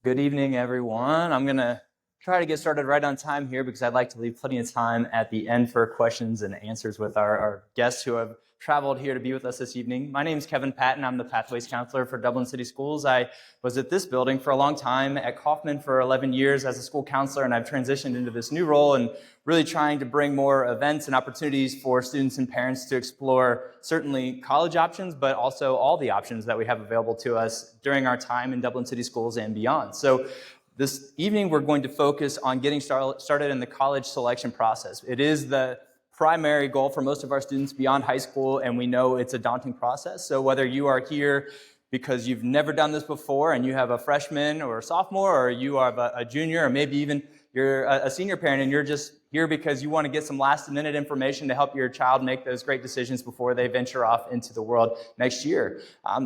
Good evening, everyone. I'm going to try to get started right on time here because I'd like to leave plenty of time at the end for questions and answers with our guests who have traveled here to be with us this evening. My name is Kevin Patton. I'm the Pathways Counselor for Dublin City Schools. I was at this building for a long time, at Kaufman for 11 years as a school counselor, and I've transitioned into this new role and really trying to bring more events and opportunities for students and parents to explore certainly college options, but also all the options that we have available to us during our time in Dublin City Schools and beyond. So this evening, we're going to focus on getting started in the college selection process. It is the primary goal for most of our students beyond high school, and we know it's a daunting process. So whether you are here because you've never done this before and you have a freshman or a sophomore, or you are a junior, or maybe even you're a senior parent and you're just here because you want to get some last-minute information to help your child make those great decisions before they venture off into the world next year.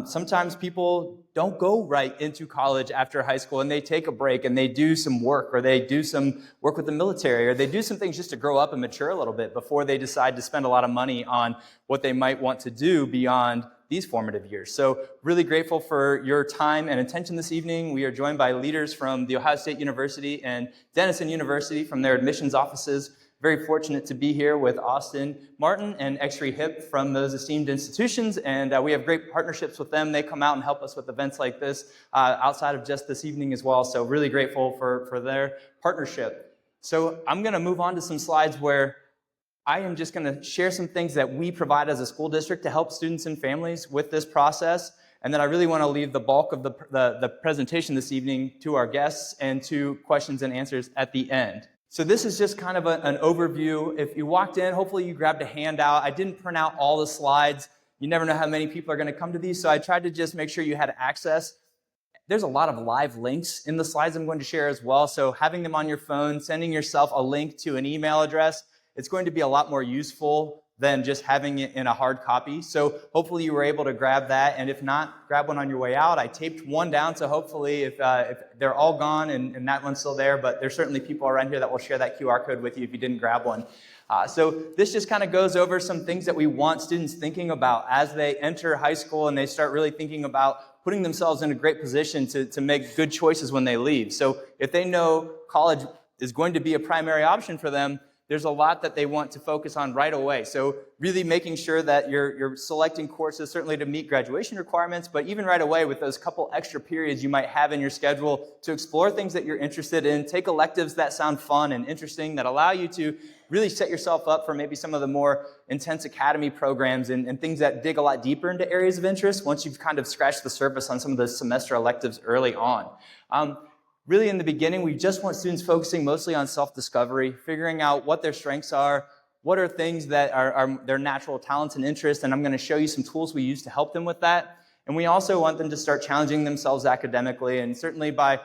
Sometimes people don't go right into college after high school, and they take a break and they do some work, or they do some work with the military, or they do some things just to grow up and mature a little bit before they decide to spend a lot of money on what they might want to do beyond these formative years. So really grateful for your time and attention this evening. We are joined by leaders from The Ohio State University and Denison University from their admissions offices. Very fortunate to be here with Austin Martin and Exree Hip from those esteemed institutions, and we have great partnerships with them. They come out and help us with events like this outside of just this evening as well, so really grateful for their partnership. So I'm going to move on to some slides where I am just going to share some things that we provide as a school district to help students and families with this process. And then I really want to leave the bulk of the presentation this evening to our guests and to questions and answers at the end. So this is just kind of an overview. If you walked in, hopefully you grabbed a handout. I didn't print out all the slides. You never know how many people are going to come to these, so I tried to just make sure you had access. There's a lot of live links in the slides I'm going to share as well, so having them on your phone, sending yourself a link to an email address, it's going to be a lot more useful than just having it in a hard copy. So hopefully you were able to grab that, and if not, grab one on your way out. I taped one down, so hopefully if they're all gone and that one's still there, but there's certainly people around here that will share that QR code with you if you didn't grab one. So this just kind of goes over some things that we want students thinking about as they enter high school and they start really thinking about putting themselves in a great position to make good choices when they leave. So if they know college is going to be a primary option for them, there's a lot that they want to focus on right away. So really making sure that you're selecting courses certainly to meet graduation requirements, but even right away with those couple extra periods you might have in your schedule to explore things that you're interested in, take electives that sound fun and interesting that allow you to really set yourself up for maybe some of the more intense academy programs and things that dig a lot deeper into areas of interest once you've kind of scratched the surface on some of those semester electives early on. Really, in the beginning, we just want students focusing mostly on self-discovery, figuring out what their strengths are, what are things that are their natural talents and interests, and I'm going to show you some tools we use to help them with that. And we also want them to start challenging themselves academically, and certainly by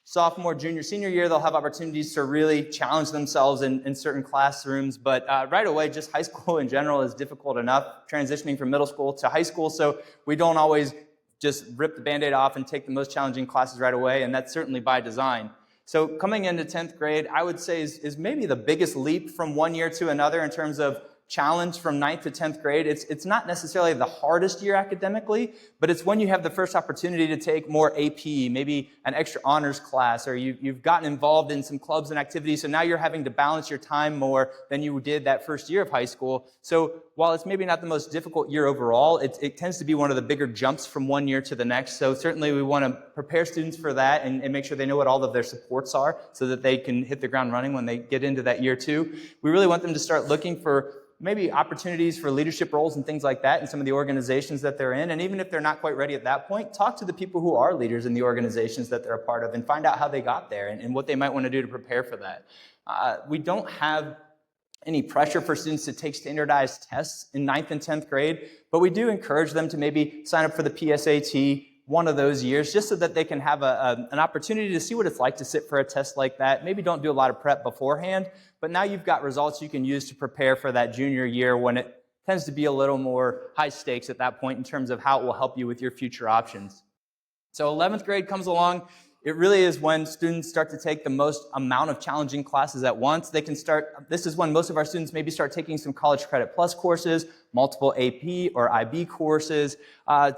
sophomore, junior, senior year, they'll have opportunities to really challenge themselves in certain classrooms, but right away, just high school in general is difficult enough, transitioning from middle school to high school, so we don't always just rip the Band-Aid off and take the most challenging classes right away, and that's certainly by design. So coming into 10th grade, I would say is maybe the biggest leap from one year to another in terms of challenge from 9th to 10th grade. It's not necessarily the hardest year academically, but it's when you have the first opportunity to take more AP, maybe an extra honors class, or you've gotten involved in some clubs and activities, so now you're having to balance your time more than you did that first year of high school. So while it's maybe not the most difficult year overall, it tends to be one of the bigger jumps from one year to the next. So certainly we want to prepare students for that and make sure they know what all of their supports are so that they can hit the ground running when they get into that year two. We really want them to start looking for maybe opportunities for leadership roles and things like that in some of the organizations that they're in. And even if they're not quite ready at that point, talk to the people who are leaders in the organizations that they're a part of and find out how they got there and what they might want to do to prepare for that. We don't have any pressure for students to take standardized tests in 9th and 10th grade, but we do encourage them to maybe sign up for the PSAT one of those years just so that they can have an opportunity to see what it's like to sit for a test like that. Maybe don't do a lot of prep beforehand, but now you've got results you can use to prepare for that junior year when it tends to be a little more high stakes at that point in terms of how it will help you with your future options. So 11th grade comes along. It really is when students start to take the most amount of challenging classes at once. This is when most of our students maybe start taking some College Credit Plus courses, multiple AP or IB courses,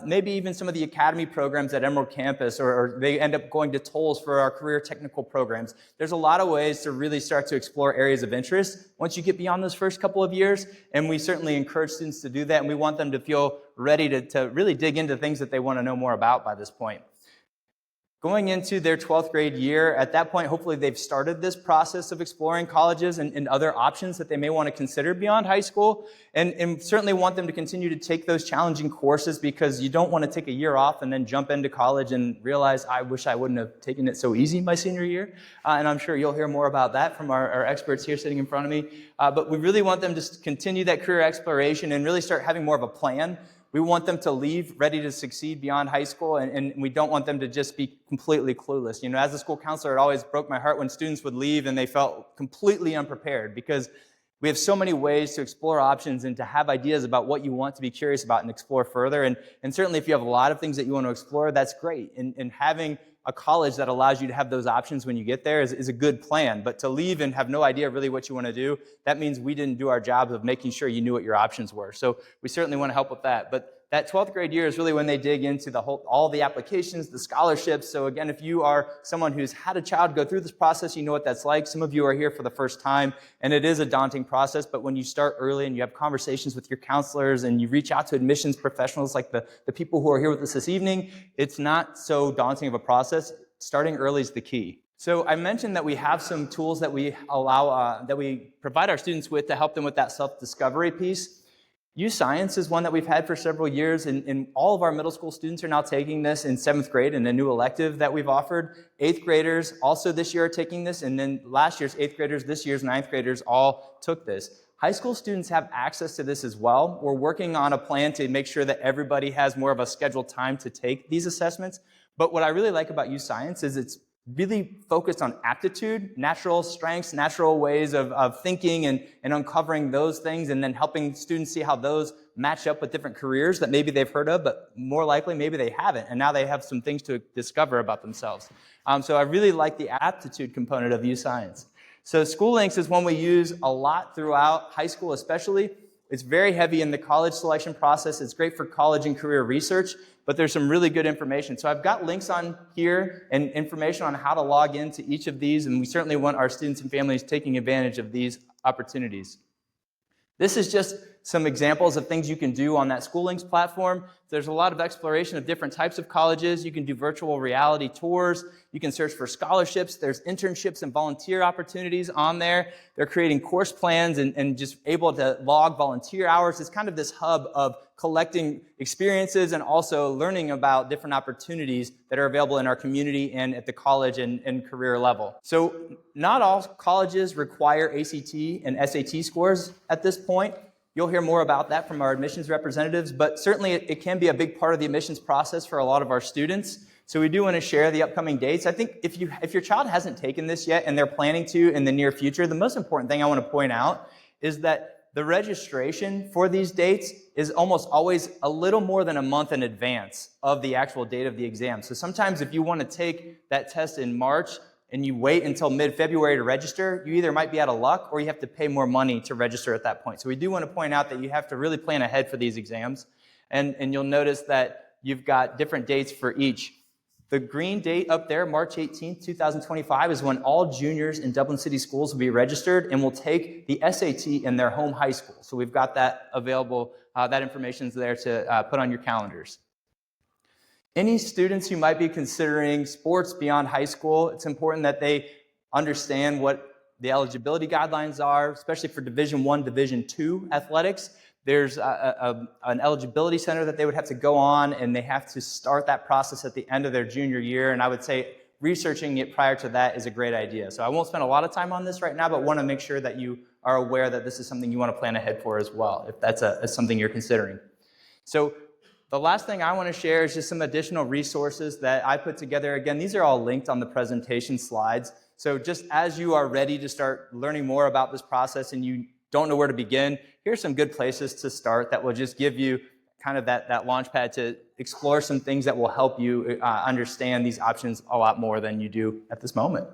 maybe even some of the academy programs at Emerald Campus, or they end up going to tolls for our career technical programs. There's a lot of ways to really start to explore areas of interest once you get beyond those first couple of years, and we certainly encourage students to do that, and we want them to feel ready to really dig into things that they want to know more about by this point. Going into their 12th grade year, at that point, hopefully they've started this process of exploring colleges and other options that they may want to consider beyond high school, and certainly want them to continue to take those challenging courses, because you don't want to take a year off and then jump into college and realize, I wish I wouldn't have taken it so easy my senior year. And I'm sure you'll hear more about that from our experts here sitting in front of me. But we really want them to continue that career exploration and really start having more of a plan. We want them to leave ready to succeed beyond high school, and we don't want them to just be completely clueless. You know, as a school counselor, it always broke my heart when students would leave and they felt completely unprepared, because we have so many ways to explore options and to have ideas about what you want to be curious about and explore further. And certainly if you have a lot of things that you want to explore, that's great. And having a college that allows you to have those options when you get there is a good plan. But to leave and have no idea really what you want to do, that means we didn't do our job of making sure you knew what your options were. So we certainly want to help with that. But that 12th grade year is really when they dig into all the applications, the scholarships. So again, if you are someone who's had a child go through this process, you know what that's like. Some of you are here for the first time, and it is a daunting process. But when you start early and you have conversations with your counselors and you reach out to admissions professionals like the people who are here with us this evening, it's not so daunting of a process. Starting early is the key. So I mentioned that we have some tools that we that we provide our students with to help them with that self-discovery piece. Science is one that we've had for several years, and all of our middle school students are now taking this in 7th grade in a new elective that we've offered. 8th graders also this year are taking this, and then last year's 8th graders, this year's 9th graders all took this. High school students have access to this as well. We're working on a plan to make sure that everybody has more of a scheduled time to take these assessments. But what I really like about Science is it's really focused on aptitude, natural strengths, natural ways of thinking and uncovering those things, and then helping students see how those match up with different careers that maybe they've heard of, but more likely maybe they haven't, and now they have some things to discover about themselves. So I really like the aptitude component of Science. So School Links is one we use a lot throughout high school especially. It's very heavy in the college selection process. It's great for college and career research, but there's some really good information. So I've got links on here and information on how to log into each of these, and we certainly want our students and families taking advantage of these opportunities. This is just some examples of things you can do on that School Links platform. There's a lot of exploration of different types of colleges. You can do virtual reality tours. You can search for scholarships. There's internships and volunteer opportunities on there. They're creating course plans and just able to log volunteer hours. It's kind of this hub of collecting experiences and also learning about different opportunities that are available in our community and at the college and career level. So not all colleges require ACT and SAT scores at this point. You'll hear more about that from our admissions representatives, but certainly it can be a big part of the admissions process for a lot of our students. So we do want to share the upcoming dates. I think if your child hasn't taken this yet and they're planning to in the near future, the most important thing I want to point out is that the registration for these dates is almost always a little more than a month in advance of the actual date of the exam. So sometimes if you want to take that test in March and you wait until mid-February to register, you either might be out of luck or you have to pay more money to register at that point. So we do want to point out that you have to really plan ahead for these exams. And you'll notice that you've got different dates for each. The green date up there, March 18th, 2025, is when all juniors in Dublin City schools will be registered and will take the SAT in their home high school. So we've got that available. That information is there to put on your calendars. Any students who might be considering sports beyond high school, it's important that they understand what the eligibility guidelines are, especially for Division I, Division II athletics. There's an eligibility center that they would have to go on, and they have to start that process at the end of their junior year. And I would say researching it prior to that is a great idea. So I won't spend a lot of time on this right now, but want to make sure that you are aware that this is something you want to plan ahead for as well, if that's something you're considering. So the last thing I want to share is just some additional resources that I put together. Again, these are all linked on the presentation slides. So just as you are ready to start learning more about this process and you don't know where to begin, here's some good places to start that will just give you kind of that launch pad to explore some things that will help you understand these options a lot more than you do at this moment.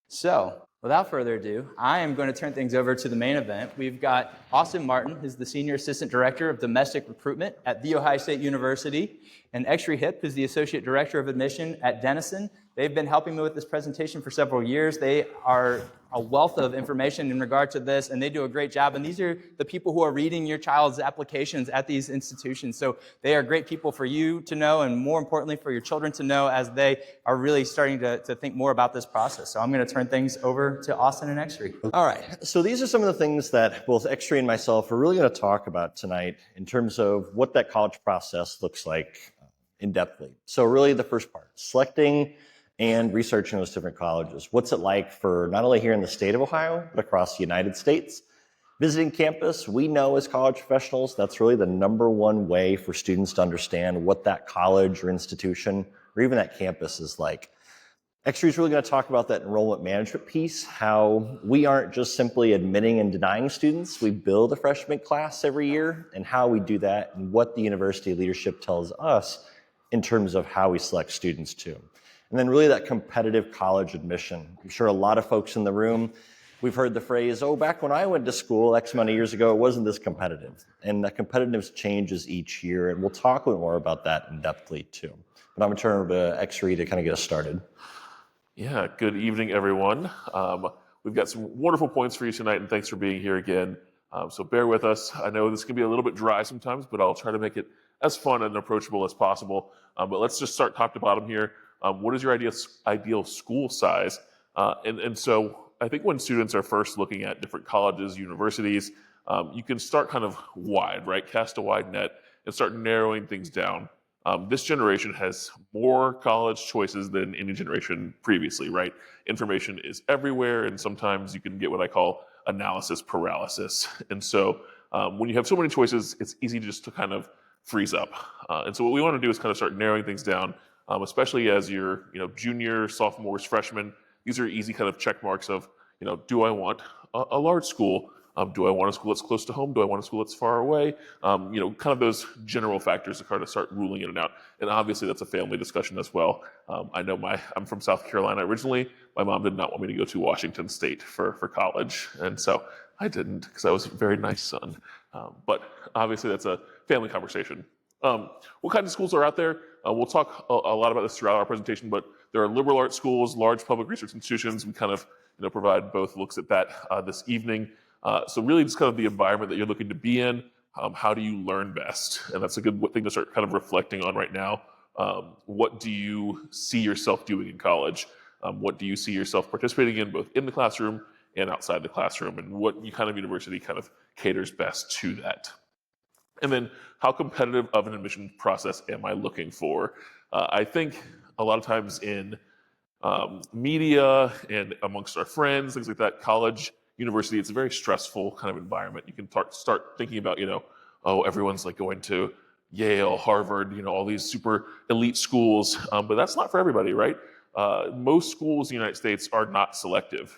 So Without further ado, I am going to turn things over to the main event. We've got Austin Martin, who's the Senior Assistant Director of Domestic Recruitment at The Ohio State University, and Exree Hip, who's the Associate Director of Admission at Denison. They've been helping me with this presentation for several years. They are a wealth of information in regard to this, and they do a great job. And these are the people who are reading your child's applications at these institutions. So they are great people for you to know, and more importantly, for your children to know as they are really starting to think more about this process. So I'm going to turn things over to Austin and Exree. All right, so these are some of the things that both Exree and myself are really going to talk about tonight in terms of what that college process looks like in-depthly. So really the first part, selecting and researching those different colleges. What's it like for not only here in the state of Ohio, but across the United States? Visiting campus, we know as college professionals, that's really the number one way for students to understand what that college or institution or even that campus is like. Exree is really going to talk about that enrollment management piece, how we aren't just simply admitting and denying students, we build a freshman class every year, and how we do that and what the university leadership tells us in terms of how we select students too. And then really that competitive college admission. I'm sure a lot of folks in the room, we've heard the phrase, oh, back when I went to school X amount of years ago, it wasn't this competitive. And that competitiveness changes each year, and we'll talk a little more about that in depthly too. But I'm going to turn it over to Exree to kind of get us started. Yeah, good evening, everyone. We've got some wonderful points for you tonight, and thanks for being here again. So bear with us. I know this can be a little bit dry sometimes, but I'll try to make it as fun and approachable as possible. But let's just start top to bottom here. What is your ideal school size? And so I think when students are first looking at different colleges, universities, you can start kind of wide, right? Cast a wide net and start narrowing things down. This generation has more college choices than any generation previously, right? Information is everywhere, and sometimes you can get what I call analysis paralysis. And so when you have so many choices, it's easy just to kind of freeze up. And so what we want to do is kind of start narrowing things down, especially as you're, junior, sophomores, freshmen. These are easy kind of check marks of, do I want a large school? Do I want a school that's close to home? Do I want a school that's far away? Kind of those general factors to kind of start ruling in and out. And obviously that's a family discussion as well. I know I'm from South Carolina originally. My mom did not want me to go to Washington State for college. And so I didn't, because I was a very nice son. But obviously that's a family conversation. What kinds of schools are out there? We'll talk a lot about this throughout our presentation, but there are liberal arts schools, large public research institutions. We kind of provide both looks at that this evening. So really just kind of the environment that you're looking to be in. How do you learn best? And that's a good thing to start kind of reflecting on right now. What do you see yourself doing in college? What do you see yourself participating in both in the classroom and outside the classroom? And what kind of university kind of caters best to that? And then how competitive of an admission process am I looking for? I think a lot of times in media and amongst our friends, things like that, college, university, it's a very stressful kind of environment. You can start thinking about, everyone's like going to Yale, Harvard, all these super elite schools, but that's not for everybody, right? Most schools in the United States are not selective.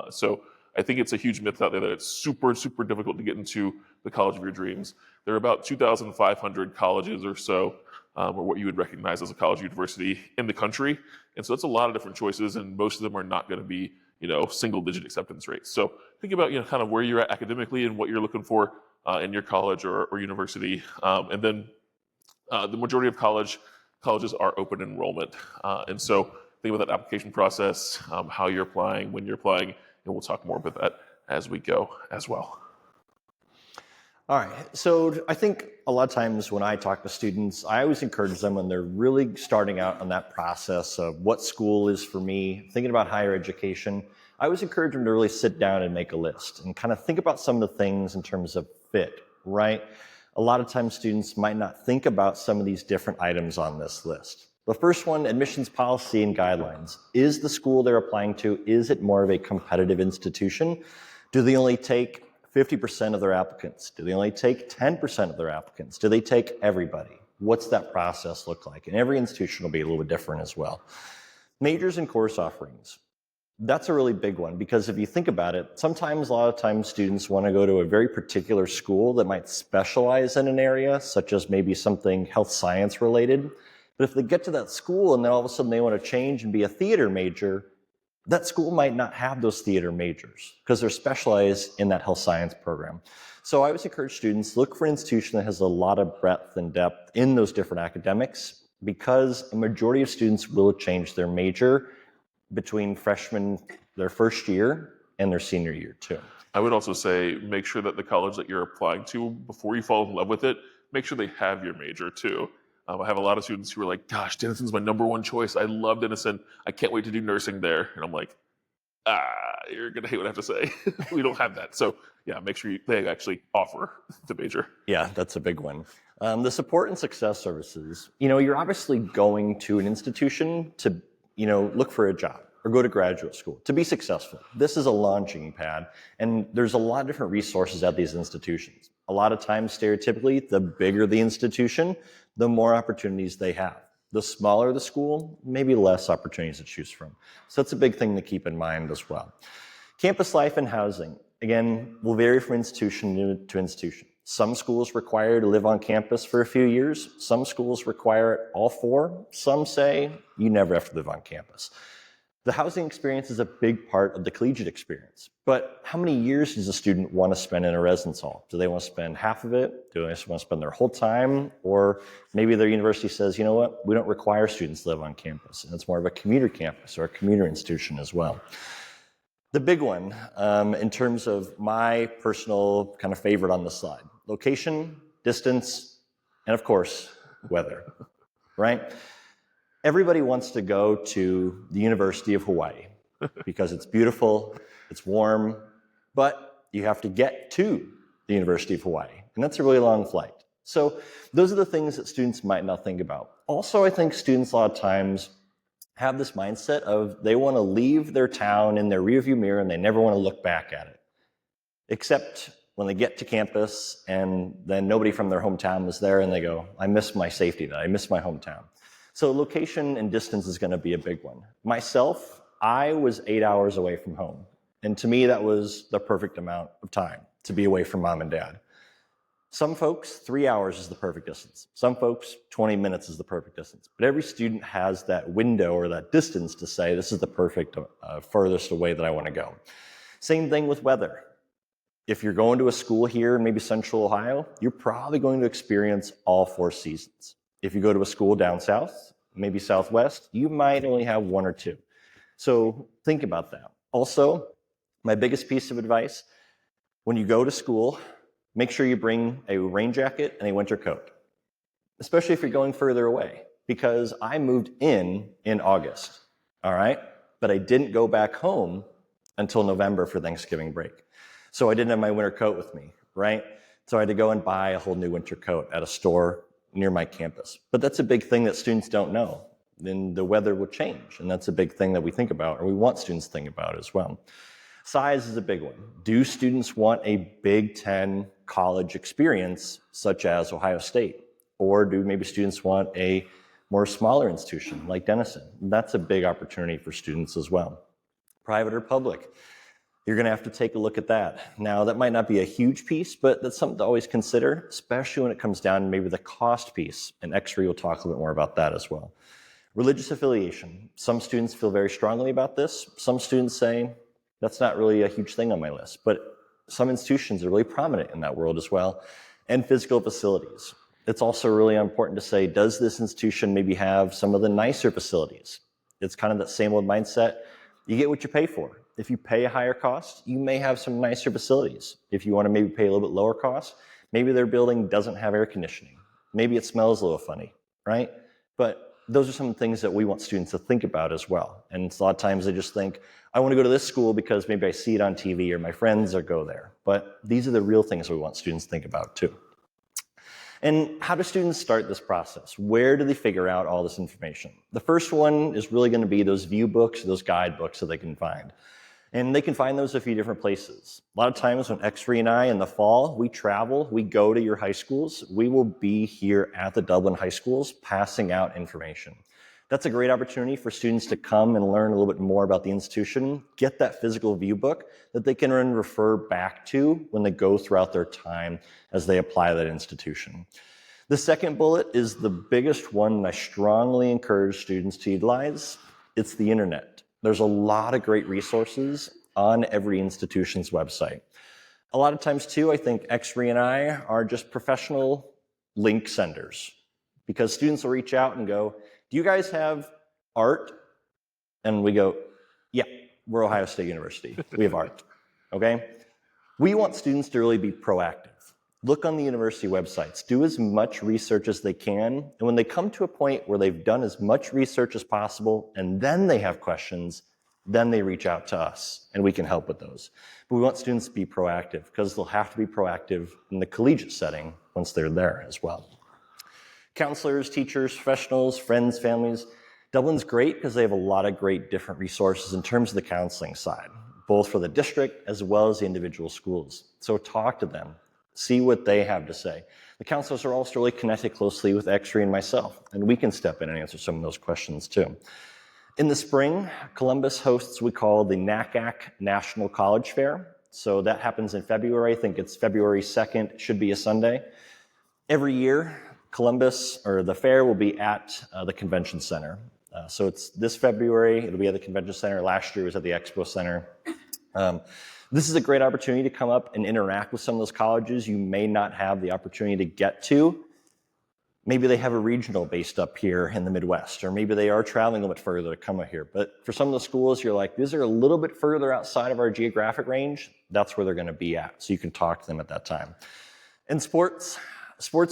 So I think it's a huge myth out there that it's super, super difficult to get into the college of your dreams. There are about 2,500 colleges or so, or what you would recognize as a college university in the country. And so it's a lot of different choices, and most of them are not going to be, single-digit acceptance rates. So think about, kind of where you're at academically and what you're looking for in your college or university. And then the majority of colleges are open enrollment. And so think about that application process, how you're applying, when you're applying, and we'll talk more about that as we go as well. All right, so I think a lot of times when I talk to students, I always encourage them when they're really starting out on that process of what school is for me, thinking about higher education. I always encourage them to really sit down and make a list and kind of think about some of the things in terms of fit, right? A lot of times students might not think about some of these different items on this list. The first one, admissions policy and guidelines. Is the school they're applying to, is it more of a competitive institution? Do they only take 50% of their applicants? Do they only take 10% of their applicants? Do they take everybody? What's that process look like? And every institution will be a little bit different as well. Majors and course offerings. That's a really big one, because if you think about it, sometimes, a lot of times students want to go to a very particular school that might specialize in an area, such as maybe something health science related. But if they get to that school and then all of a sudden they want to change and be a theater major, That school might not have those theater majors because they're specialized in that health science program. So I always encourage students, look for an institution that has a lot of breadth and depth in those different academics, because a majority of students will change their major between their first year and their senior year too. I would also say make sure that the college that you're applying to, before you fall in love with it, make sure they have your major too. I have a lot of students who are like, gosh, Denison's my number one choice. I love Denison. I can't wait to do nursing there. And I'm like, you're going to hate what I have to say. We don't have that. So yeah, make sure they actually offer the major. Yeah, that's a big one. The support and success services, you're obviously going to an institution to, look for a job or go to graduate school to be successful. This is a launching pad, and there's a lot of different resources at these institutions. A lot of times, stereotypically, the bigger the institution, the more opportunities they have. The smaller the school, maybe less opportunities to choose from. So that's a big thing to keep in mind as well. Campus life and housing, again, will vary from institution to institution. Some schools require you to live on campus for a few years. Some schools require it all 4. Some say you never have to live on campus. The housing experience is a big part of the collegiate experience. But how many years does a student want to spend in a residence hall? Do they want to spend half of it? Do they want to spend their whole time? Or maybe their university says, you know what, we don't require students to live on campus, and it's more of a commuter campus or a commuter institution as well. The big one, in terms of my personal kind of favorite on the slide, location, distance, and of course, weather, right? Everybody wants to go to the University of Hawaii because it's beautiful, it's warm, but you have to get to the University of Hawaii, and that's a really long flight. So those are the things that students might not think about. Also, I think students a lot of times have this mindset of they want to leave their town in their rearview mirror and they never want to look back at it. Except when they get to campus and then nobody from their hometown is there and they go, I miss my safety net, I miss my hometown. So location and distance is going to be a big one. Myself, I was 8 hours away from home. And to me, that was the perfect amount of time to be away from mom and dad. Some folks, 3 hours is the perfect distance. Some folks, 20 minutes is the perfect distance. But every student has that window or that distance to say, this is the perfect furthest away that I want to go. Same thing with weather. If you're going to a school here in maybe Central Ohio, you're probably going to experience all 4 seasons. If you go to a school down south, maybe Southwest, you might only have 1 or 2. So think about that. Also, my biggest piece of advice, when you go to school, make sure you bring a rain jacket and a winter coat, especially if you're going further away, because I moved in August, all right? But I didn't go back home until November for Thanksgiving break. So I didn't have my winter coat with me, right? So I had to go and buy a whole new winter coat at a store near my campus. But that's a big thing that students don't know. Then the weather will change, and that's a big thing that we think about, or we want students to think about as well. Size is a big one. Do students want a Big Ten college experience, such as Ohio State? Or do maybe students want a more smaller institution like Denison? That's a big opportunity for students as well. Private or public? You're going to have to take a look at that. Now, that might not be a huge piece, but that's something to always consider, especially when it comes down to maybe the cost piece. And X-Ray will talk a little bit more about that as well. Religious affiliation. Some students feel very strongly about this. Some students say, that's not really a huge thing on my list. But some institutions are really prominent in that world as well. And physical facilities. It's also really important to say, does this institution maybe have some of the nicer facilities? It's kind of that same old mindset. You get what you pay for. If you pay a higher cost, you may have some nicer facilities. If you want to maybe pay a little bit lower cost, maybe their building doesn't have air conditioning. Maybe it smells a little funny, right? But those are some things that we want students to think about as well. And a lot of times they just think, I want to go to this school because maybe I see it on TV or my friends go there. But these are the real things we want students to think about too. And how do students start this process? Where do they figure out all this information? The first one is really going to be those view books, those guide books that they can find. And they can find those a few different places. A lot of times when X-Ray and I in the fall, we travel, we go to your high schools, we will be here at the Dublin high schools passing out information. That's a great opportunity for students to come and learn a little bit more about the institution, get that physical view book that they can then refer back to when they go throughout their time as they apply that institution. The second bullet is the biggest one that I strongly encourage students to utilize. It's the internet. There's a lot of great resources on every institution's website. A lot of times too, I think X-Ray and I are just professional link senders, because students will reach out and go, do you guys have art? And we go, yeah, we're Ohio State University. We have art, okay? We want students to really be proactive. Look on the university websites, do as much research as they can, and when they come to a point where they've done as much research as possible and then they have questions, then they reach out to us and we can help with those. But we want students to be proactive, because they'll have to be proactive in the collegiate setting once they're there as well. Counselors, teachers, professionals, friends, families. Dublin's great because they have a lot of great different resources in terms of the counseling side, both for the district as well as the individual schools. So talk to them, see what they have to say. The counselors are also really connected closely with X-Ray and myself, and we can step in and answer some of those questions too. In the spring, Columbus hosts what we call the NACAC National College Fair. So that happens in February. I think it's February 2nd, should be a Sunday. Every year, Columbus, or the fair, will be at the convention center. So it's this February, it'll be at the convention center. Last year it was at the Expo Center. This is a great opportunity to come up and interact with some of those colleges you may not have the opportunity to get to. Maybe they have a regional based up here in the Midwest, or maybe they are traveling a little bit further to come up here. But for some of the schools, you're like, these are a little bit further outside of our geographic range. That's where they're going to be at. So you can talk to them at that time. And sports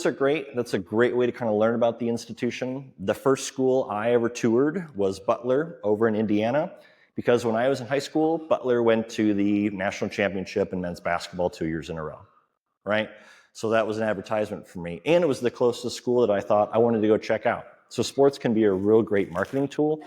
are great. That's a great way to kind of learn about the institution. The first school I ever toured was Butler over in Indiana, because when I was in high school, Butler went to the national championship in men's basketball 2 years in a row, right? So that was an advertisement for me. And it was the closest school that I thought I wanted to go check out. So sports can be a real great marketing tool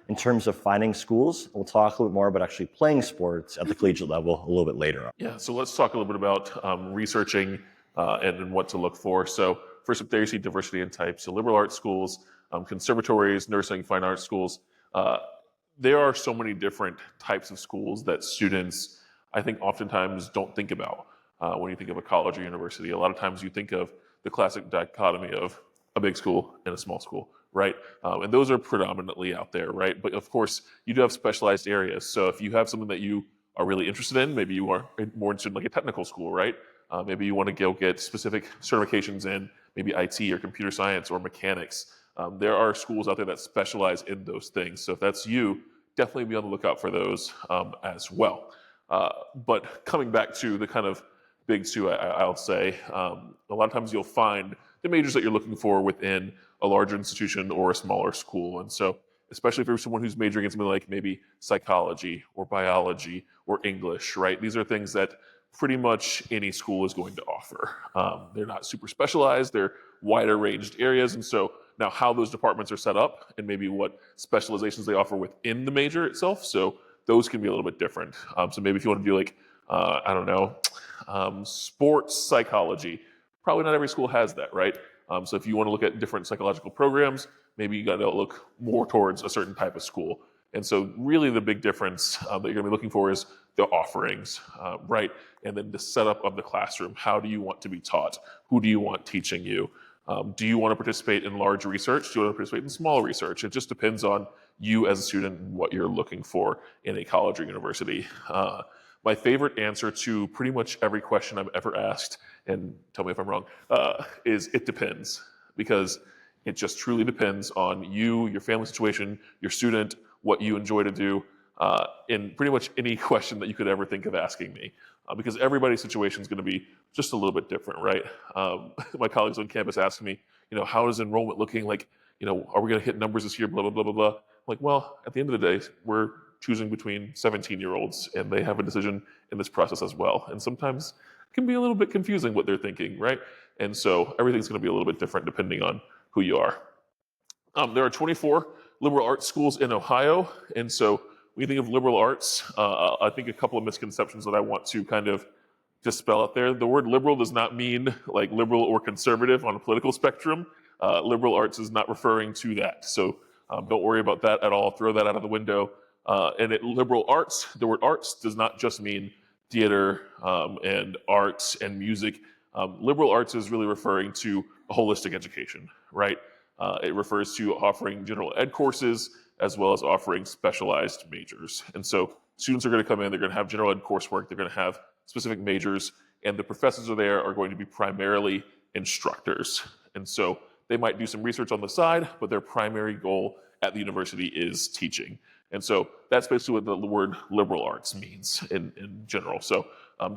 in terms of finding schools. We'll talk a little bit more about actually playing sports at the collegiate level a little bit later on. Yeah, so let's talk a little bit about researching and what to look for. So first up there, you see diversity in types. So liberal arts schools, conservatories, nursing, fine arts schools. There are so many different types of schools that students, I think, oftentimes don't think about when you think of a college or university. A lot of times you think of the classic dichotomy of a big school and a small school, right? And those are predominantly out there, right? But of course, you do have specialized areas. So if you have something that you are really interested in, maybe you are more interested in like a technical school, right? Maybe you want to go get specific certifications in maybe IT or computer science or mechanics. There are schools out there that specialize in those things. So if that's you, definitely be on the lookout for those as well. But coming back to the kind of big two, I'll say, a lot of times you'll find the majors that you're looking for within a larger institution or a smaller school. And so especially if you're someone who's majoring in something like maybe psychology or biology or English, right? These are things that pretty much any school is going to offer. They're not super specialized, they're wider ranged areas. And so now how those departments are set up and maybe what specializations they offer within the major itself. So those can be a little bit different. So maybe if you want to do like, I don't know, sports psychology, probably not every school has that, right? So if you want to look at different psychological programs, maybe you got to look more towards a certain type of school. And so really the big difference that you're going to be looking for is the offerings, right? And then the setup of the classroom. How do you want to be taught? Who do you want teaching you? Do you want to participate in large research? Do you want to participate in small research? It just depends on you as a student and what you're looking for in a college or university. My favorite answer to pretty much every question I've ever asked, and tell me if I'm wrong, is it depends. Because it just truly depends on you, your family situation, your student, what you enjoy to do, in pretty much any question that you could ever think of asking me. Because everybody's situation is going to be just a little bit different, right? My colleagues on campus ask me, how is enrollment looking? Like, are we going to hit numbers this year? Blah, blah, blah, blah, blah. I'm like, well, at the end of the day, we're choosing between 17-year-olds, and they have a decision in this process as well. And sometimes it can be a little bit confusing what they're thinking, right? And so everything's going to be a little bit different depending on who you are. There are 24 liberal arts schools in Ohio, and so when you think of liberal arts, I think a couple of misconceptions that I want to kind of just spell out there. The word liberal does not mean like liberal or conservative on a political spectrum. Liberal arts is not referring to that. So don't worry about that at all. Throw that out of the window. And liberal arts, the word arts does not just mean theater and arts and music. Liberal arts is really referring to a holistic education, right? It refers to offering general ed courses as well as offering specialized majors. And so students are going to come in, they're going to have general ed coursework, they're going to have specific majors, and the professors are going to be primarily instructors. And so they might do some research on the side, but their primary goal at the university is teaching. And so that's basically what the word liberal arts means in general. So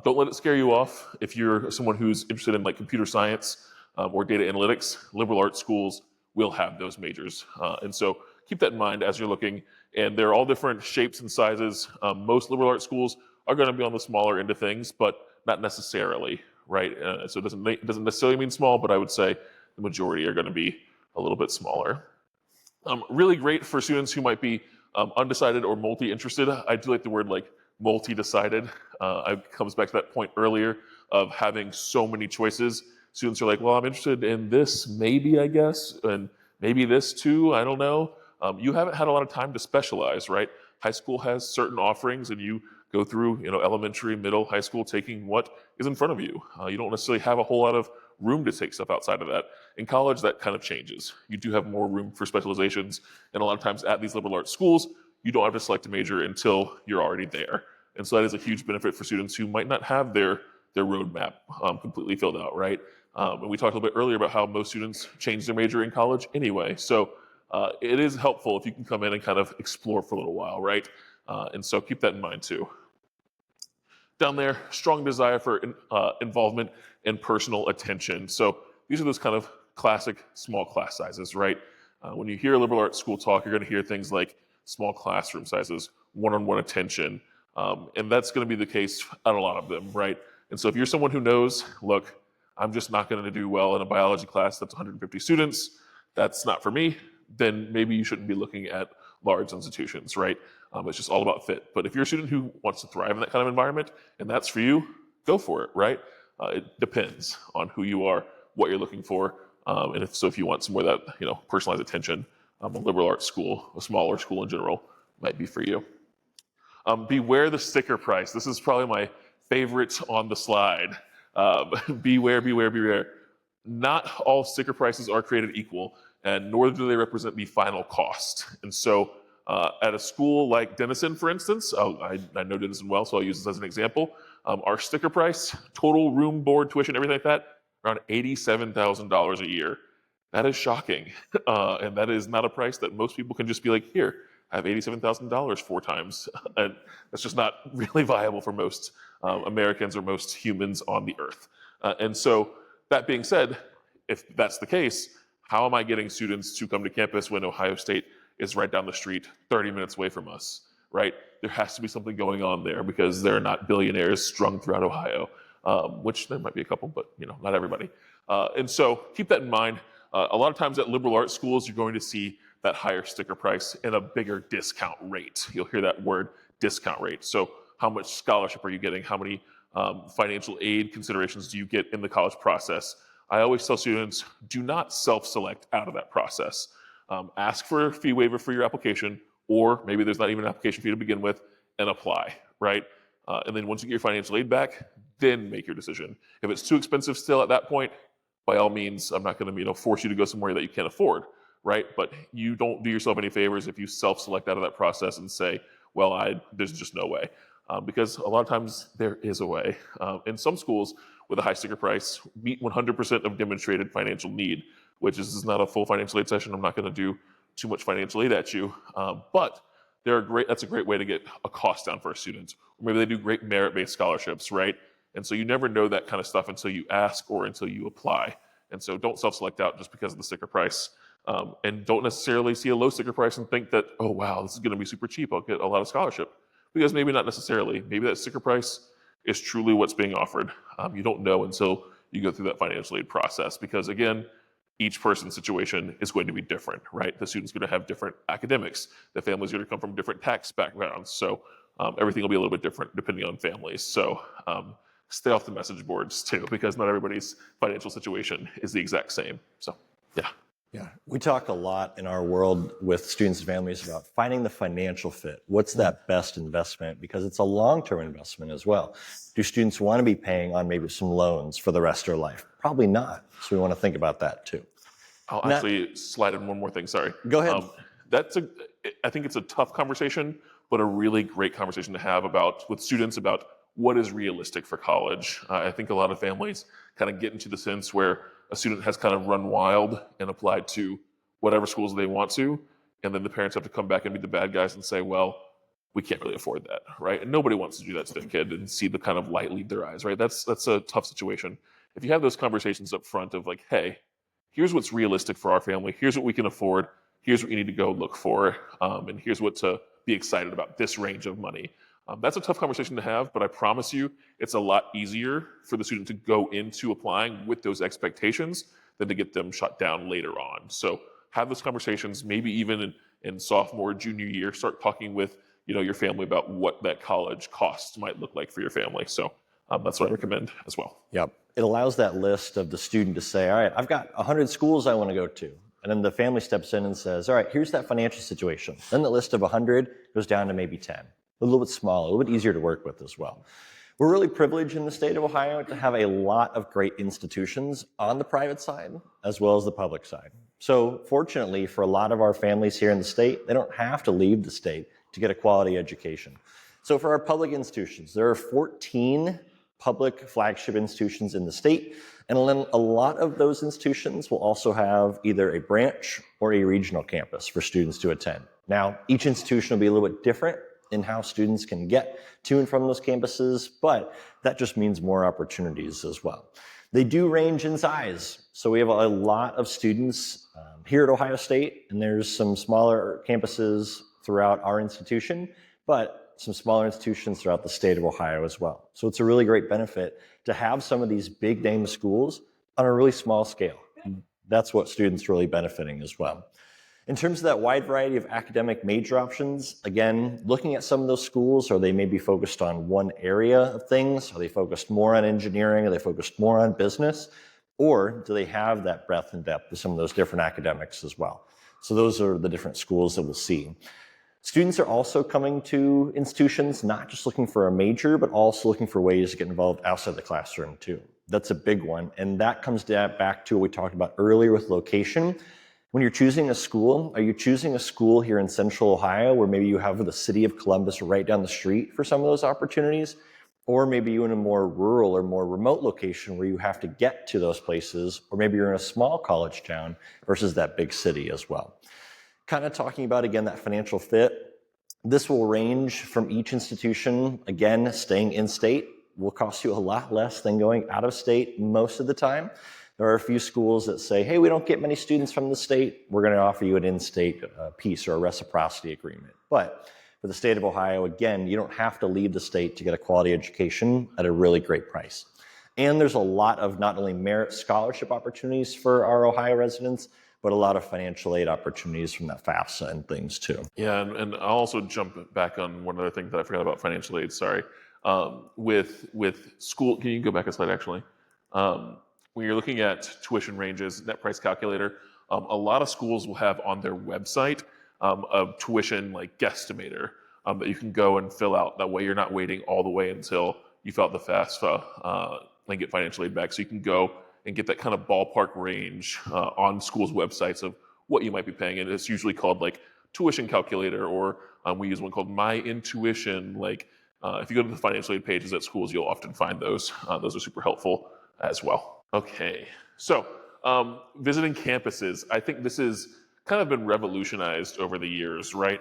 don't let it scare you off. If you're someone who's interested in like computer science or data analytics, liberal arts schools will have those majors. And so keep that in mind as you're looking. And they're all different shapes and sizes. Most liberal arts schools are going to be on the smaller end of things, but not necessarily, right? So it doesn't necessarily mean small, but I would say the majority are going to be a little bit smaller. Really great for students who might be undecided or multi-interested. I do like the word like multi-decided. It comes back to that point earlier of having so many choices. Students are like, well, I'm interested in this, maybe, I guess, and maybe this too, I don't know. You haven't had a lot of time to specialize, right? High school has certain offerings and you go through, elementary, middle, high school, taking what is in front of you. You don't necessarily have a whole lot of room to take stuff outside of that. In college, that kind of changes. You do have more room for specializations, and a lot of times at these liberal arts schools, you don't have to select a major until you're already there. And so that is a huge benefit for students who might not have their roadmap completely filled out, right? And we talked a little bit earlier about how most students change their major in college anyway. So it is helpful if you can come in and kind of explore for a little while, right? And so keep that in mind too. Down there, strong desire for involvement and personal attention. So these are those kind of classic small class sizes, right? When you hear liberal arts school talk, you're going to hear things like small classroom sizes, one-on-one attention, and that's going to be the case at a lot of them, right? And so if you're someone who knows, look, I'm just not going to do well in a biology class that's 150 students, that's not for me, then maybe you shouldn't be looking at large institutions, right? It's just all about fit. But if you're a student who wants to thrive in that kind of environment, and that's for you, go for it, right? It depends on who you are, what you're looking for, and if you want some more of that, personalized attention, a liberal arts school, a smaller school in general, might be for you. Beware the sticker price. This is probably my favorite on the slide. Beware, beware, beware. Not all sticker prices are created equal, and nor do they represent the final cost. And so at a school like Denison, for instance, I know Denison well, so I'll use this as an example. Our sticker price, total room, board, tuition, everything like that, around $87,000 a year. That is shocking. And that is not a price that most people can just be like, here, I have $87,000 4 times. And that's just not really viable for most Americans or most humans on the earth. And so that being said, if that's the case, how am I getting students to come to campus when Ohio State is right down the street, 30 minutes away from us, right? There has to be something going on there because they're not billionaires strung throughout Ohio, which there might be a couple, but not everybody. And so keep that in mind. A lot of times at liberal arts schools, you're going to see that higher sticker price and a bigger discount rate. You'll hear that word, discount rate. So how much scholarship are you getting? How many financial aid considerations do you get in the college process? I always tell students, do not self-select out of that process. Ask for a fee waiver for your application, or maybe there's not even an application fee to begin with, and apply, right? And then once you get your financial aid back, then make your decision. If it's too expensive still at that point, by all means, I'm not going to force you to go somewhere that you can't afford, right? But you don't do yourself any favors if you self-select out of that process and say, well, there's just no way. Because a lot of times there is a way. In some schools with a high sticker price, meet 100% of demonstrated financial need, which is not a full financial aid session. I'm not going to do too much financial aid at you, but that's a great way to get a cost down for a student. Or maybe they do great merit-based scholarships, right? And so you never know that kind of stuff until you ask or until you apply. And so don't self-select out just because of the sticker price. And don't necessarily see a low sticker price and think that, oh, wow, this is going to be super cheap. I'll get a lot of scholarship. Because maybe not necessarily. Maybe that sticker price is truly what's being offered. You don't know until you go through that financial aid process. Because again, each person's situation is going to be different, right? The student's going to have different academics. The family's going to come from different tax backgrounds. So everything will be a little bit different depending on families. So stay off the message boards too, because not everybody's financial situation is the exact same. So yeah. Yeah, we talk a lot in our world with students and families about finding the financial fit. What's that best investment? Because it's a long-term investment as well. Do students want to be paying on maybe some loans for the rest of their life? Probably not. So we want to think about that too. I'll actually slide in one more thing, sorry. Go ahead. I think it's a tough conversation, but a really great conversation to have with students about what is realistic for college. I think a lot of families kind of get into the sense where a student has kind of run wild and applied to whatever schools they want to, and then the parents have to come back and be the bad guys and say, well, we can't really afford that, right? And nobody wants to do that to their kid and see the kind of light leave their eyes, right? That's a tough situation. If you have those conversations up front of like, hey, here's what's realistic for our family, here's what we can afford, here's what you need to go look for, and here's what to be excited about, this range of money. That's a tough conversation to have, but I promise you it's a lot easier for the student to go into applying with those expectations than to get them shut down later on. So have those conversations, maybe even in sophomore, junior year, start talking with your family about what that college cost might look like for your family. So that's what I recommend as well. Yep. It allows that list of the student to say, all right, I've got 100 schools I want to go to. And then the family steps in and says, all right, here's that financial situation. Then the list of 100 goes down to maybe 10. A little bit smaller, a little bit easier to work with as well. We're really privileged in the state of Ohio to have a lot of great institutions on the private side as well as the public side. So fortunately for a lot of our families here in the state, they don't have to leave the state to get a quality education. So for our public institutions, there are 14 public flagship institutions in the state, and then a lot of those institutions will also have either a branch or a regional campus for students to attend. Now, each institution will be a little bit different in how students can get to and from those campuses, but that just means more opportunities as well. They do range in size. So we have a lot of students here at Ohio State, and there's some smaller campuses throughout our institution, but some smaller institutions throughout the state of Ohio as well. So it's a really great benefit to have some of these big name schools on a really small scale. That's what students are really benefiting as well. In terms of that wide variety of academic major options, again, looking at some of those schools, are they maybe focused on one area of things? Are they focused more on engineering? Are they focused more on business? Or do they have that breadth and depth of some of those different academics as well? So those are the different schools that we'll see. Students are also coming to institutions not just looking for a major, but also looking for ways to get involved outside the classroom too. That's a big one. And that comes back to what we talked about earlier with location. When you're choosing a school, are you choosing a school here in Central Ohio where maybe you have the city of Columbus right down the street for some of those opportunities? Or maybe you're in a more rural or more remote location where you have to get to those places, or maybe you're in a small college town versus that big city as well. Kind of talking about, again, that financial fit. This will range from each institution. Again, staying in state will cost you a lot less than going out of state most of the time. There are a few schools that say, hey, we don't get many students from the state. We're going to offer you an in-state piece or a reciprocity agreement. But for the state of Ohio, again, you don't have to leave the state to get a quality education at a really great price. And there's a lot of not only merit scholarship opportunities for our Ohio residents, but a lot of financial aid opportunities from that FAFSA and things too. Yeah, and I'll also jump back on one other thing that I forgot about financial aid, sorry. With school, can you go back a slide actually? When you're looking at tuition ranges, net price calculator, a lot of schools will have on their website a tuition like guesstimator that you can go and fill out. That way you're not waiting all the way until you fill out the FAFSA and get financial aid back. So you can go and get that kind of ballpark range on schools' websites of what you might be paying. And it's usually called like tuition calculator, or we use one called My Intuition. Like if you go to the financial aid pages at schools, you'll often find those. Those are super helpful as well. Okay, so visiting campuses. I think this has kind of been revolutionized over the years, right?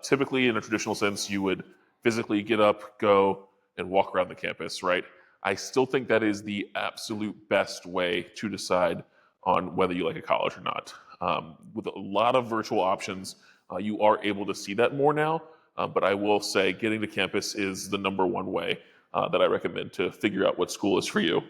Typically, in a traditional sense, you would physically get up, go, and walk around the campus, right? I still think that is the absolute best way to decide on whether you like a college or not. With a lot of virtual options, you are able to see that more now, but I will say getting to campus is the number one way that I recommend to figure out what school is for you.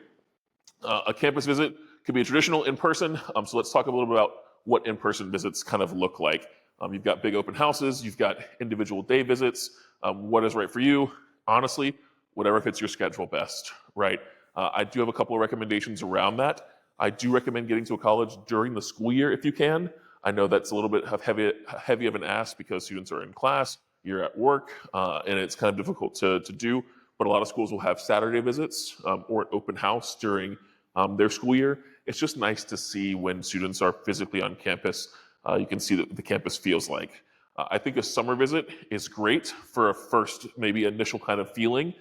A campus visit could be a traditional in-person, so let's talk a little bit about what in-person visits kind of look like. You've got big open houses, you've got individual day visits. What is right for you? Honestly, whatever fits your schedule best, right? I do have a couple of recommendations around that. I do recommend getting to a college during the school year if you can. I know that's a little bit heavy of an ask because students are in class, you're at work, and it's kind of difficult to do. But a lot of schools will have Saturday visits or an open house during their school year. It's just nice to see when students are physically on campus you can see what the campus feels like. I think a summer visit is great for a first, maybe initial kind of feeling,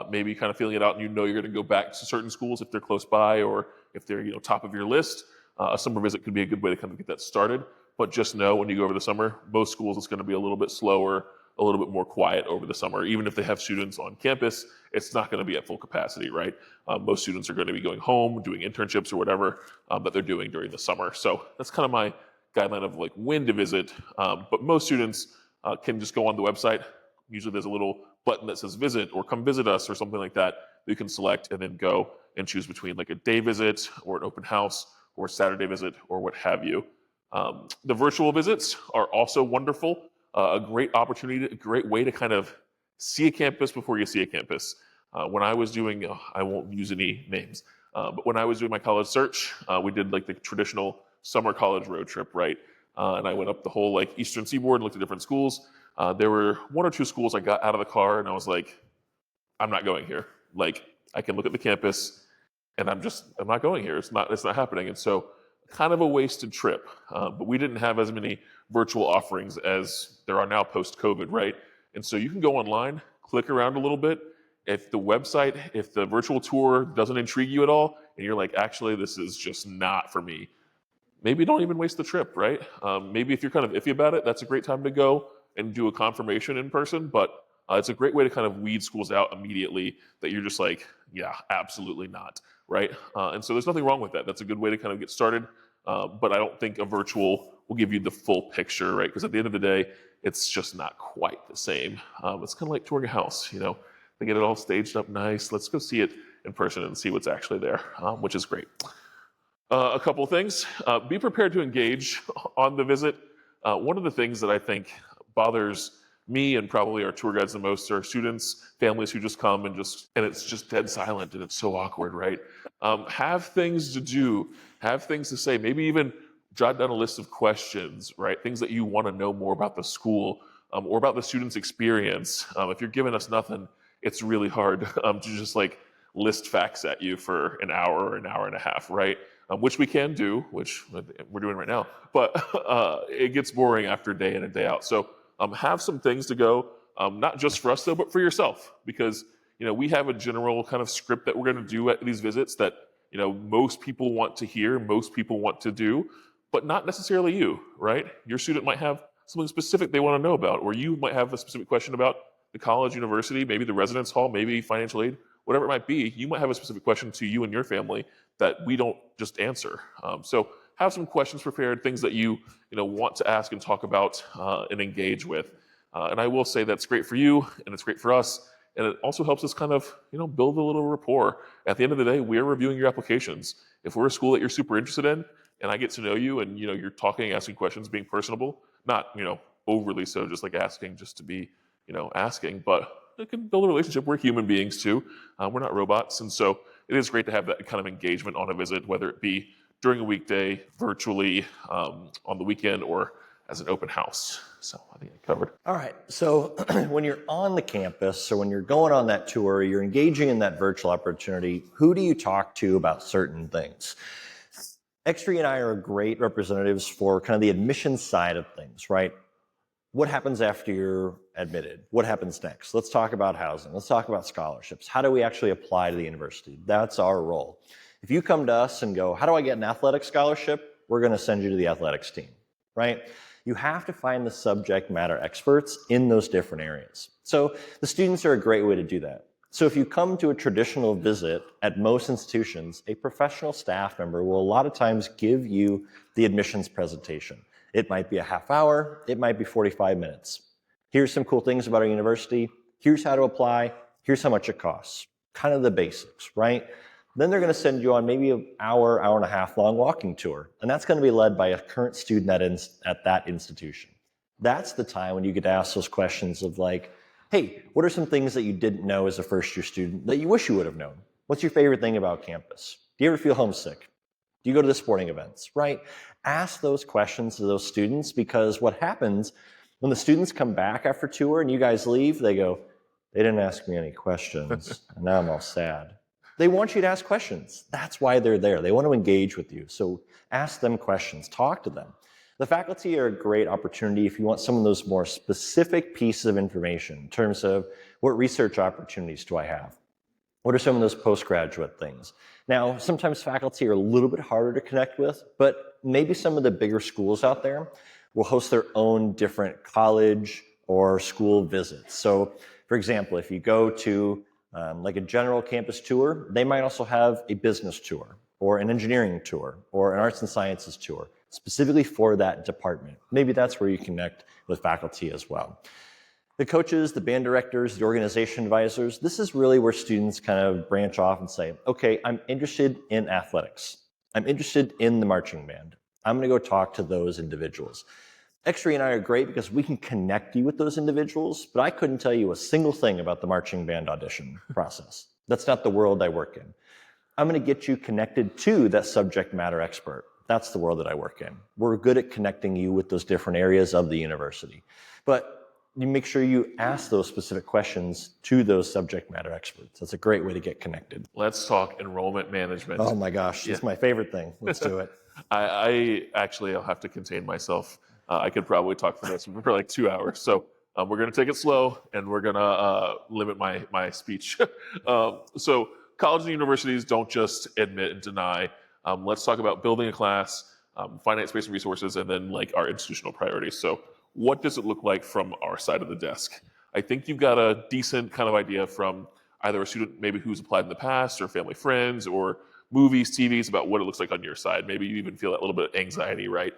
maybe kind of feeling it out, and you're going to go back to certain schools if they're close by or if they're top of your list. A summer visit could be a good way to kind of get that started. But just know when you go over the summer, most schools it's going to be a little bit slower, a little bit more quiet over the summer. Even if they have students on campus, it's not going to be at full capacity, right? Most students are going to be going home, doing internships or whatever that they're doing during the summer. So that's kind of my guideline of like when to visit. But most students can just go on the website. Usually there's a little button that says visit or come visit us or something like that. You can select and then go and choose between like a day visit or an open house or a Saturday visit or what have you. The virtual visits are also wonderful. A great opportunity, a great way to kind of see a campus before you see a campus. When I was doing, I won't use any names, but when I was doing my college search, we did like the traditional summer college road trip, right? And I went up the whole like Eastern Seaboard and looked at different schools. There were 1 or 2 schools I got out of the car and I was like, I'm not going here. Like I can look at the campus and I'm not going here. It's not happening. And so kind of a wasted trip. But we didn't have as many virtual offerings as there are now post-COVID, right? And so you can go online, click around a little bit. If the virtual tour doesn't intrigue you at all, and you're like, actually, this is just not for me, maybe don't even waste the trip, right? Maybe if you're kind of iffy about it, that's a great time to go and do a confirmation in person. But it's a great way to kind of weed schools out immediately that you're just like, yeah, absolutely not, right? And so there's nothing wrong with that. That's a good way to kind of get started. But I don't think a virtual will give you the full picture, right? Because at the end of the day, it's just not quite the same. It's kind of like touring a house, They get it all staged up nice. Let's go see it in person and see what's actually there, which is great. A couple of things. Be prepared to engage on the visit. One of the things that I think bothers me and probably our tour guides the most are students, families who just come and it's just dead silent and it's so awkward, right? Have things to do, have things to say, maybe even jot down a list of questions, right? Things that you want to know more about the school or about the student's experience. If you're giving us nothing, it's really hard to just like list facts at you for an hour or an hour and a half, right? Which we can do, which we're doing right now, but it gets boring after day in and day out. So have some things to go, not just for us though, but for yourself, because we have a general kind of script that we're going to do at these visits that most people want to hear, most people want to do, but not necessarily you, right? Your student might have something specific they want to know about, or you might have a specific question about the college, university, maybe the residence hall, maybe financial aid, whatever it might be. You might have a specific question to you and your family that we don't just answer. So have some questions prepared, things that you want to ask and talk about and engage with. And I will say that's great for you and it's great for us. And it also helps us kind of build a little rapport. At the end of the day, we're reviewing your applications. If we're a school that you're super interested in and I get to know you and you're talking, asking questions, being personable, not overly so, just like asking just to be asking, but it can build a relationship. We're human beings too. We're not robots. And so it is great to have that kind of engagement on a visit, whether it be during a weekday, virtually, on the weekend, or as an open house. So I think I covered. All right. So when you're on the campus or when you're going on that tour, you're engaging in that virtual opportunity, who do you talk to about certain things? X3 and I are great representatives for kind of the admissions side of things, right? What happens after you're admitted? What happens next? Let's talk about housing. Let's talk about scholarships. How do we actually apply to the university? That's our role. If you come to us and go, how do I get an athletic scholarship? We're going to send you to the athletics team, right? You have to find the subject matter experts in those different areas. So the students are a great way to do that. So if you come to a traditional visit at most institutions, a professional staff member will a lot of times give you the admissions presentation. It might be a half hour, it might be 45 minutes. Here's some cool things about our university. Here's how to apply. Here's how much it costs. Kind of the basics, right? Then they're going to send you on maybe an hour, hour and a half long walking tour. And that's going to be led by a current student at that institution. That's the time when you get to ask those questions of like, hey, what are some things that you didn't know as a first year student that you wish you would have known? What's your favorite thing about campus? Do you ever feel homesick? Do you go to the sporting events, right? Ask those questions to those students, because what happens when the students come back after tour and you guys leave, they go, they didn't ask me any questions and now I'm all sad. They want you to ask questions. That's why they're there. They want to engage with you. So ask them questions, talk to them. The faculty are a great opportunity if you want some of those more specific pieces of information in terms of what research opportunities do I have? What are some of those postgraduate things? Now, sometimes faculty are a little bit harder to connect with, but maybe some of the bigger schools out there will host their own different college or school visits. So, for example, if you go to like a general campus tour, they might also have a business tour or an engineering tour or an arts and sciences tour specifically for that department. Maybe that's where you connect with faculty as well. The coaches, the band directors, the organization advisors, this is really where students kind of branch off and say, okay, I'm interested in athletics. I'm interested in the marching band. I'm going to go talk to those individuals. X-Ray and I are great because we can connect you with those individuals, but I couldn't tell you a single thing about the marching band audition process. That's not the world I work in. I'm going to get you connected to that subject matter expert. That's the world that I work in. We're good at connecting you with those different areas of the university. But you make sure you ask those specific questions to those subject matter experts. That's a great way to get connected. Let's talk enrollment management. Oh my gosh, it's my favorite thing. Let's do it. I'll have to contain myself. I could probably talk for this for like 2 hours. So we're going to take it slow and we're going to limit my speech. So colleges and universities don't just admit and deny. Let's talk about building a class, finite space and resources, and then like our institutional priorities. So what does it look like from our side of the desk? I think you've got a decent kind of idea from either a student maybe who's applied in the past or family friends or movies, TVs about what it looks like on your side. Maybe you even feel that little bit of anxiety, right?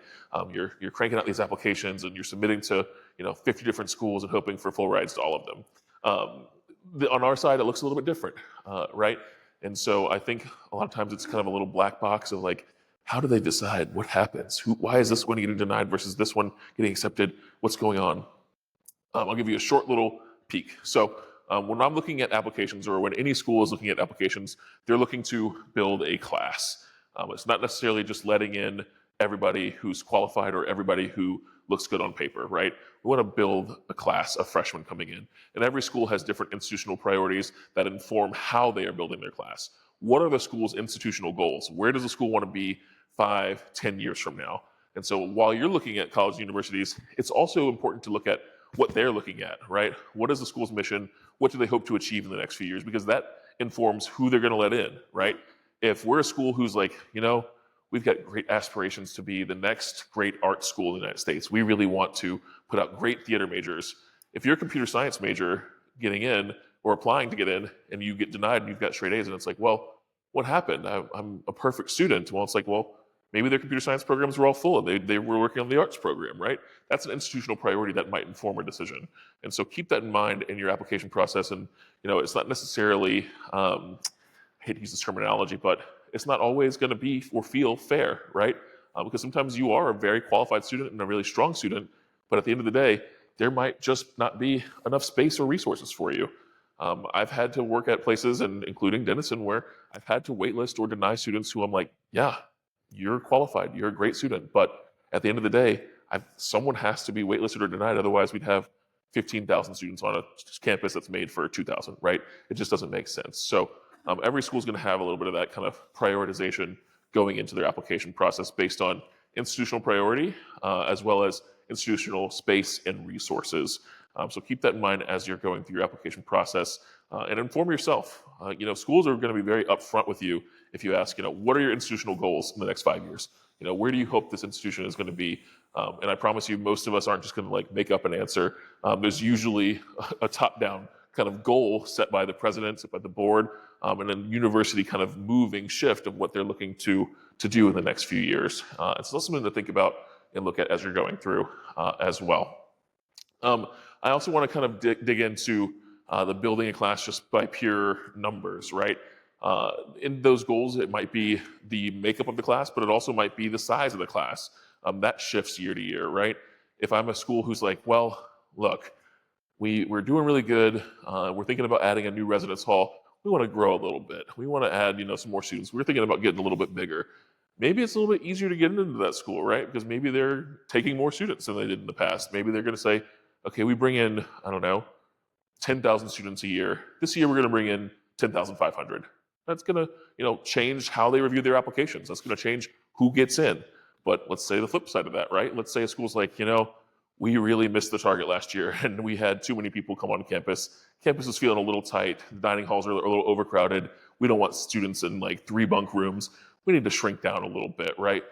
You're cranking out these applications and you're submitting to 50 different schools and hoping for full rides to all of them. On our side, it looks a little bit different, right? And so I think a lot of times it's kind of a little black box of like, how do they decide what happens? Why is this one getting denied versus this one getting accepted? What's going on? I'll give you a short little peek. So when I'm looking at applications or when any school is looking at applications, they're looking to build a class. It's not necessarily just letting in everybody who's qualified or everybody who looks good on paper, right? We want to build a class of freshmen coming in. And every school has different institutional priorities that inform how they are building their class. What are the school's institutional goals? Where does the school want to be 5, 10 years from now? And so while you're looking at colleges and universities, it's also important to look at what they're looking at, right? What is the school's mission? What do they hope to achieve in the next few years? Because that informs who they're going to let in, right? If we're a school who's like, we've got great aspirations to be the next great art school in the United States. We really want to put out great theater majors. If you're a computer science major getting in or applying to get in and you get denied and you've got straight A's and it's like, well, what happened? I'm a perfect student. Well, it's like, well, maybe their computer science programs were all full and they were working on the arts program, right? That's an institutional priority that might inform a decision. And so keep that in mind in your application process. And, it's not necessarily, I hate to use this terminology, but it's not always going to be or feel fair, right? Because sometimes you are a very qualified student and a really strong student, but at the end of the day, there might just not be enough space or resources for you. I've had to work at places, and including Denison, where I've had to waitlist or deny students who I'm like, yeah, you're qualified, you're a great student, but at the end of the day, someone has to be waitlisted or denied. Otherwise, we'd have 15,000 students on a campus that's made for 2,000, right? It just doesn't make sense. So every school is going to have a little bit of that kind of prioritization going into their application process based on institutional priority, as well as institutional space and resources. So keep that in mind as you're going through your application process, and inform yourself. Schools are going to be very upfront with you if you ask, what are your institutional goals in the next 5 years? Where do you hope this institution is going to be? And I promise you, most of us aren't just going to like make up an answer. There's usually a top-down kind of goal set by the president, set by the board, and then university kind of moving shift of what they're looking to do in the next few years. It's also something to think about and look at as you're going through as well. I also want to kind of dig into the building a class just by pure numbers, right? In those goals, it might be the makeup of the class, but it also might be the size of the class. That shifts year to year, right? If I'm a school who's like, well, look, we're doing really good. We're thinking about adding a new residence hall. We want to grow a little bit. We want to add, some more students. We're thinking about getting a little bit bigger. Maybe it's a little bit easier to get into that school, right? Because maybe they're taking more students than they did in the past. Maybe they're going to say, okay, we bring in, 10,000 students a year. This year, we're going to bring in 10,500. That's going to, change how they review their applications. That's going to change who gets in. But let's say the flip side of that, right? Let's say a school's like, we really missed the target last year and we had too many people come on campus. Campus is feeling a little tight. The dining halls are a little overcrowded. We don't want students in like 3 bunk rooms. We need to shrink down a little bit, right?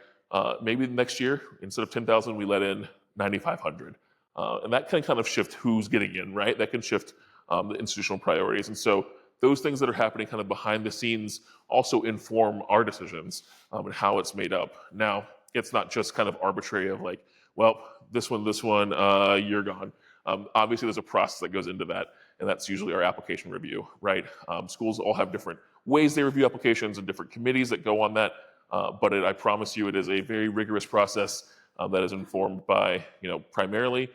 Maybe next year, instead of 10,000, we let in 9,500. And that can kind of shift who's getting in, right? That can shift the institutional priorities. And so those things that are happening kind of behind the scenes also inform our decisions and how it's made up. Now, it's not just kind of arbitrary of like, well, this one, you're gone. Obviously, there's a process that goes into that, and that's usually our application review, right? Schools all have different ways they review applications and different committees that go on that, but I promise you it is a very rigorous process that is informed by, primarily,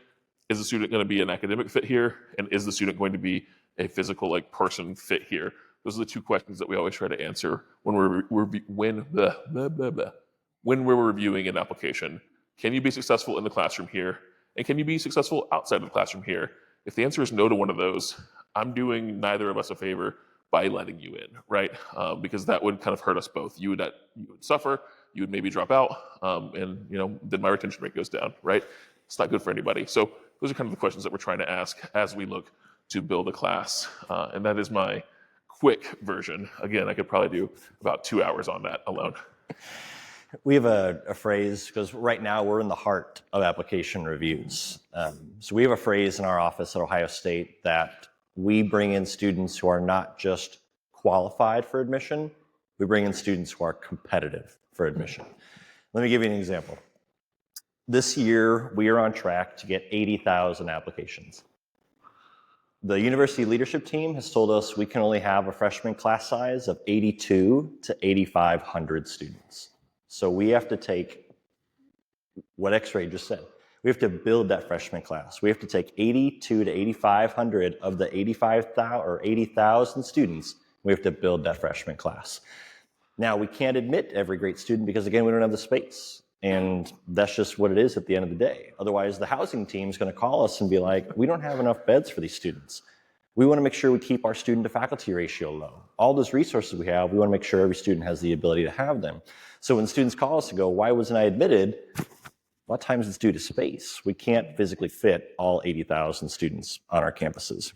is the student going to be an academic fit here, and is the student going to be a physical person fit here? Those are the 2 questions that we always try to answer when we're reviewing an application. Can you be successful in the classroom here? And can you be successful outside of the classroom here? If the answer is no to one of those, I'm doing neither of us a favor by letting you in, right? Because that would kind of hurt us both. You would suffer, you would maybe drop out, and then my retention rate goes down, right? It's not good for anybody. So those are kind of the questions that we're trying to ask as we look to build a class. And that is my quick version. Again, I could probably do about 2 hours on that alone. We have a phrase, because right now we're in the heart of application reviews. So we have a phrase in our office at Ohio State that we bring in students who are not just qualified for admission, we bring in students who are competitive for admission. Let me give you an example. This year, we are on track to get 80,000 applications. The university leadership team has told us we can only have a freshman class size of 82 to 8,500 students. So we have to take what X-Ray just said. We have to build that freshman class. We have to take 82 to 8,500 of the 85,000 or 80,000 students. We have to build that freshman class. Now, we can't admit every great student because, again, we don't have the space. And that's just what it is at the end of the day. Otherwise, the housing team is going to call us and be like, we don't have enough beds for these students. We want to make sure we keep our student to faculty ratio low. All those resources we have, we want to make sure every student has the ability to have them. So when students call us and go, why wasn't I admitted? A lot of times it's due to space. We can't physically fit all 80,000 students on our campuses.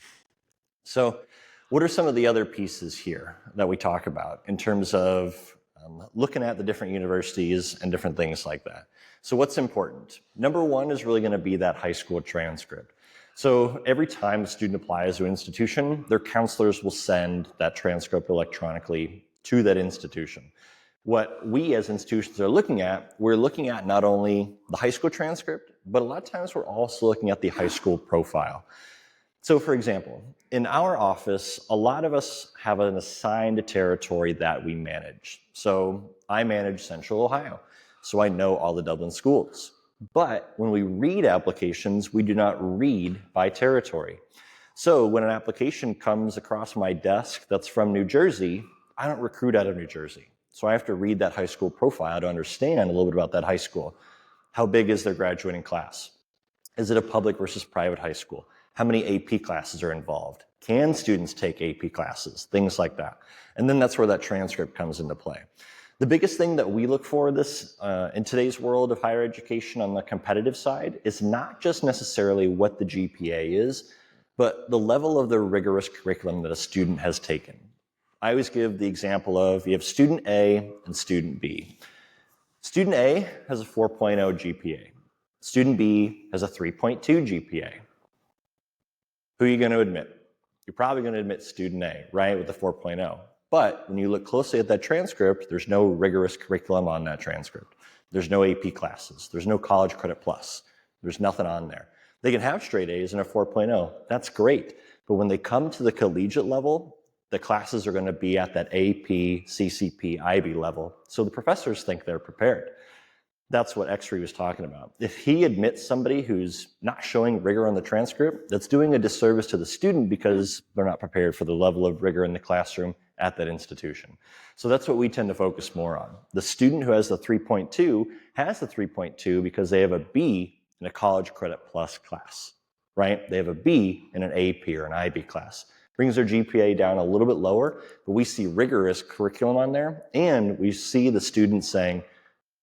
So what are some of the other pieces here that we talk about in terms of looking at the different universities and different things like that? So what's important? Number one is really going to be that high school transcript. So every time a student applies to an institution, their counselors will send that transcript electronically to that institution. What we as institutions are looking at, we're looking at not only the high school transcript, but a lot of times we're also looking at the high school profile. So for example, in our office, a lot of us have an assigned territory that we manage. So I manage Central Ohio, so I know all the Dublin schools. But when we read applications, we do not read by territory. So when an application comes across my desk that's from New Jersey, I don't recruit out of New Jersey. So I have to read that high school profile to understand a little bit about that high school. How big is their graduating class? Is it a public versus private high school? How many AP classes are involved? Can students take AP classes? Things like that. And then that's where that transcript comes into play. The biggest thing that we look for in today's world of higher education on the competitive side is not just necessarily what the GPA is, but the level of the rigorous curriculum that a student has taken. I always give the example of you have student A and student B. Student A has a 4.0 GPA. Student B has a 3.2 GPA. Who are you going to admit? You're probably going to admit student A, right, with the 4.0. But when you look closely at that transcript, there's no rigorous curriculum on that transcript. There's no AP classes. There's no college credit plus. There's nothing on there. They can have straight A's and a 4.0. That's great. But when they come to the collegiate level, the classes are going to be at that AP, CCP, IB level. So the professors think they're prepared. That's what X-Ray was talking about. If he admits somebody who's not showing rigor on the transcript, that's doing a disservice to the student because they're not prepared for the level of rigor in the classroom at that institution. So that's what we tend to focus more on. The student who has the 3.2 has the 3.2 because they have a B in a college credit plus class, right? They have a B in an AP or an IB class. Brings their GPA down a little bit lower, but we see rigorous curriculum on there, and we see the students saying,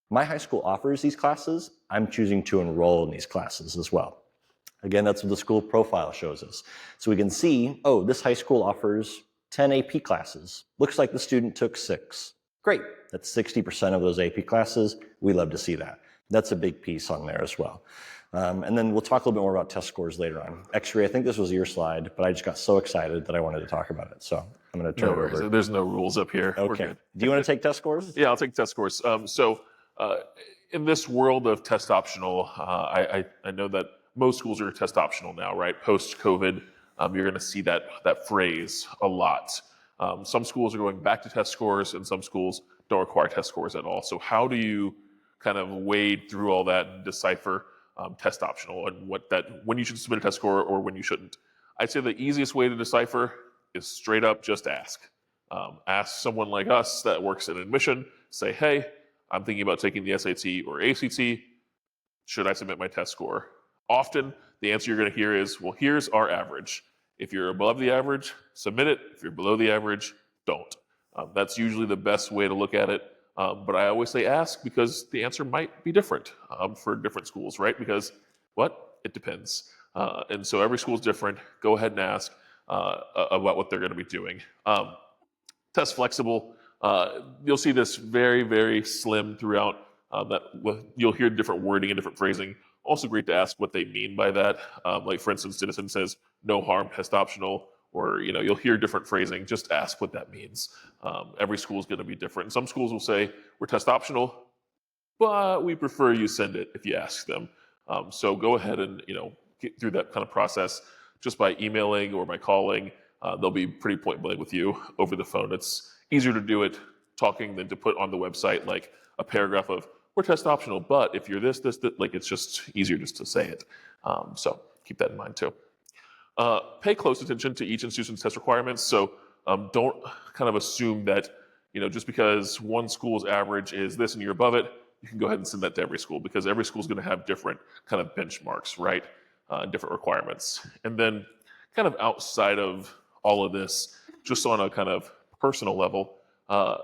My high school offers these classes. I'm choosing to enroll in these classes as well. Again, that's what the school profile shows us. So we can see, oh, this high school offers 10 AP classes. Looks like the student took 6. Great. That's 60% of those AP classes. We love to see that. That's a big piece on there as well. And then we'll talk a little bit more about test scores later on. X-ray, I think this was your slide, but I just got so excited that I wanted to talk about it. So I'm going to turn it over. There's no rules up here. We're Okay. good. Do you want to take test scores? Yeah, I'll take test scores. In this world of test optional, I know that most schools are test optional now, right? Post-COVID, you're going to see that phrase a lot. Some schools are going back to test scores, and some schools don't require test scores at all. So how do you kind of wade through all that and decipher test optional and when you should submit a test score or when you shouldn't? I'd say the easiest way to decipher is straight up just ask. Ask someone like us that works in admission, say, hey, I'm thinking about taking the SAT or ACT. Should I submit my test score? Often, the answer you're going to hear is, well, here's our average. If you're above the average, submit it. If you're below the average, don't. That's usually the best way to look at it. But I always say ask because the answer might be different for different schools, right? Because it depends. And so every school is different. Go ahead and ask about what they're going to be doing. Test flexible. You'll see this very, very slim throughout. You'll hear different wording and different phrasing. Also great to ask what they mean by that. Like for instance, Citizen says no harm, test optional, or you'll hear different phrasing. Just ask what that means. Every school is going to be different. Some schools will say we're test optional, but we prefer you send it if you ask them. So go ahead and get through that kind of process just by emailing or by calling. They'll be pretty point blank with you over the phone. It's easier to do it talking than to put on the website like a paragraph of we're test optional, but if you're this, like it's just easier just to say it. So keep that in mind too. Pay close attention to each institution's test requirements. So don't kind of assume that just because one school's average is this and you're above it, you can go ahead and send that to every school because every school is going to have different kind of benchmarks, right? Different requirements. And then kind of outside of all of this, just on a kind of personal level,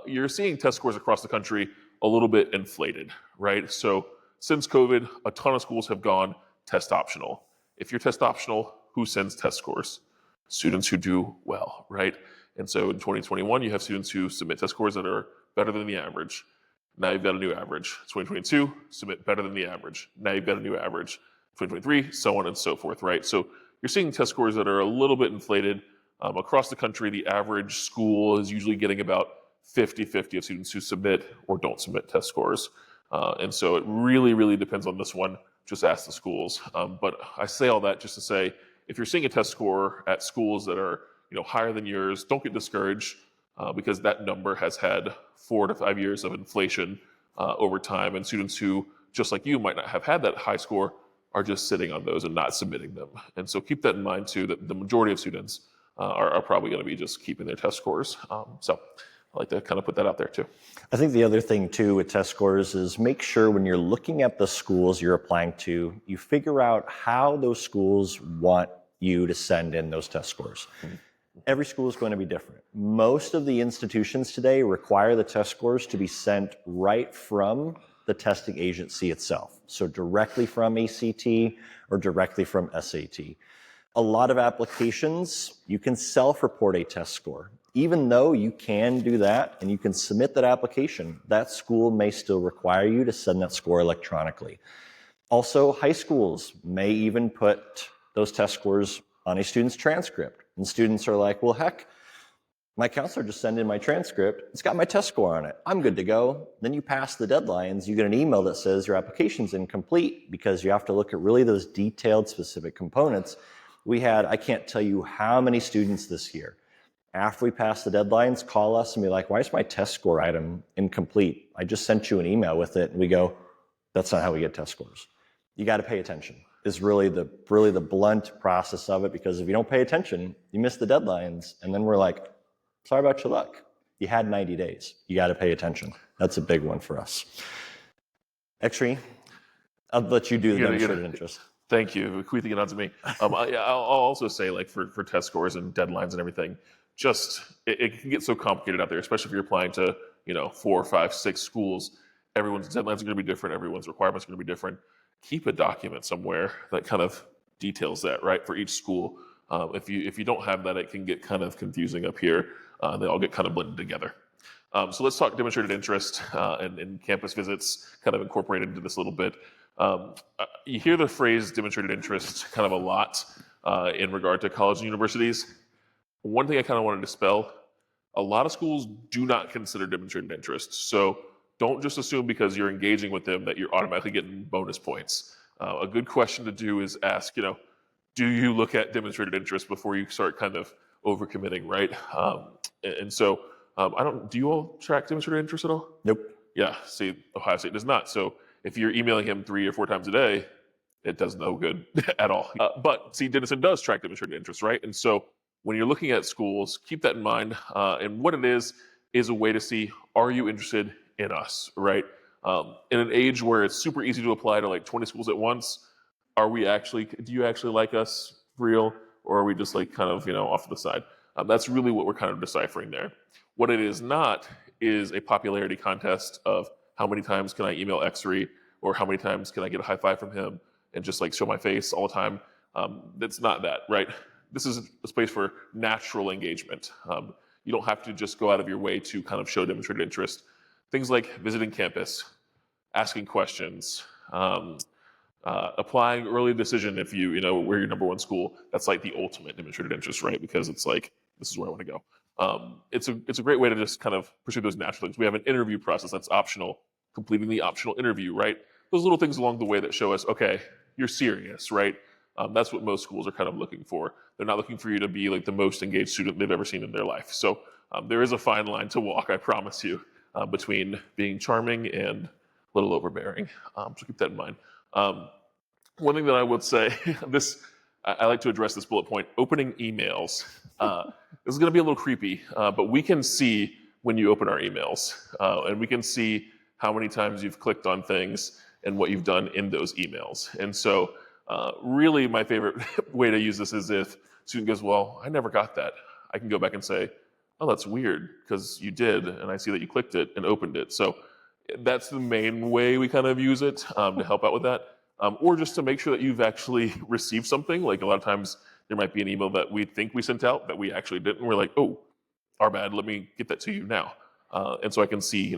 you're seeing test scores across the country a little bit inflated, right? So since COVID, a ton of schools have gone test optional. If you're test optional, who sends test scores? Students who do well, right? And so in 2021, you have students who submit test scores that are better than the average. Now you've got a new average. 2022, submit better than the average. Now you've got a new average. 2023, so on and so forth, right? So you're seeing test scores that are a little bit inflated. Across the country, the average school is usually getting about 50-50 of students who submit or don't submit test scores. And so it really, really depends on this one. Just ask the schools. But I say all that just to say, if you're seeing a test score at schools that are higher than yours, don't get discouraged because that number has had 4 to 5 years of inflation over time. And students who, just like you, might not have had that high score are just sitting on those and not submitting them. And so keep that in mind too, that the majority of students are probably going to be just keeping their test scores. So I like to kind of put that out there too. I think the other thing too with test scores is make sure when you're looking at the schools you're applying to, you figure out how those schools want you to send in those test scores. Every school is going to be different. Most of the institutions today require the test scores to be sent right from the testing agency itself. So directly from ACT or directly from SAT. A lot of applications, you can self-report a test score. Even though you can do that and you can submit that application, that school may still require you to send that score electronically. Also, high schools may even put those test scores on a student's transcript. And students are like, well, heck, my counselor just sent in my transcript. It's got my test score on it. I'm good to go. Then you pass the deadlines. You get an email that says your application's incomplete because you have to look at really those detailed specific components. We had, I can't tell you how many students this year, after we pass the deadlines, call us and be like, why is my test score item incomplete? I just sent you an email with it. And we go, that's not how we get test scores. You got to pay attention is really the blunt process of it, because if you don't pay attention, you miss the deadlines. And then we're like, sorry about your luck. You had 90 days. You got to pay attention. That's a big one for us. X-ray, I'll let you do the demonstrated interest. Thank you. Queething it onto me. I'll also say, like, for test scores and deadlines and everything, just it can get so complicated out there, especially if you're applying to 4, 5, 6 schools. Everyone's deadlines are going to be different. Everyone's requirements are going to be different. Keep a document somewhere that kind of details that, right, for each school. If you don't have that, it can get kind of confusing up here. They all get kind of blended together. So let's talk demonstrated interest and campus visits, kind of incorporated into this a little bit. You hear the phrase demonstrated interest kind of a lot in regard to colleges and universities. One thing I kind of want to dispel, a lot of schools do not consider demonstrated interest. So don't just assume because you're engaging with them that you're automatically getting bonus points. A good question to do is ask, do you look at demonstrated interest before you start kind of overcommitting, right? Do you all track demonstrated interest at all? Nope. Yeah, see, Ohio State does not. So if you're emailing him 3 or 4 times a day, it does no good at all. But see, Denison does track demonstrated interest, right? And so when you're looking at schools, keep that in mind. And what it is a way to see, are you interested in us, right? In an age where it's super easy to apply to like 20 schools at once, do you actually like us for real? Or are we just like kind of, off to the side? That's really what we're kind of deciphering there. What it is not is a popularity contest of how many times can I email X3 or how many times can I get a high five from him and just like show my face all the time. That's not that, right? This is a space for natural engagement. You don't have to just go out of your way to kind of show demonstrated interest. Things like visiting campus, asking questions, applying early decision if we're your number one school. That's like the ultimate demonstrated interest, right? Because it's like, this is where I want to go. It's a great way to just kind of pursue those natural things. We have an interview process that's optional, completing the optional interview, right? Those little things along the way that show us, okay, you're serious, right? That's what most schools are kind of looking for. They're not looking for you to be like the most engaged student they've ever seen in their life. So there is a fine line to walk, I promise you, between being charming and a little overbearing. So keep that in mind. One thing that I would say, I like to address this bullet point, opening emails. This is going to be a little creepy, but we can see when you open our emails, and we can see how many times you've clicked on things and what you've done in those emails. And so really my favorite way to use this is if a student goes, well, I never got that. I can go back and say, oh, that's weird because you did, and I see that you clicked it and opened it. So that's the main way we kind of use it to help out with that. Or just to make sure that you've actually received something. Like a lot of times there might be an email that we think we sent out that we actually didn't. We're like, oh, our bad, let me get that to you now. And so I can see,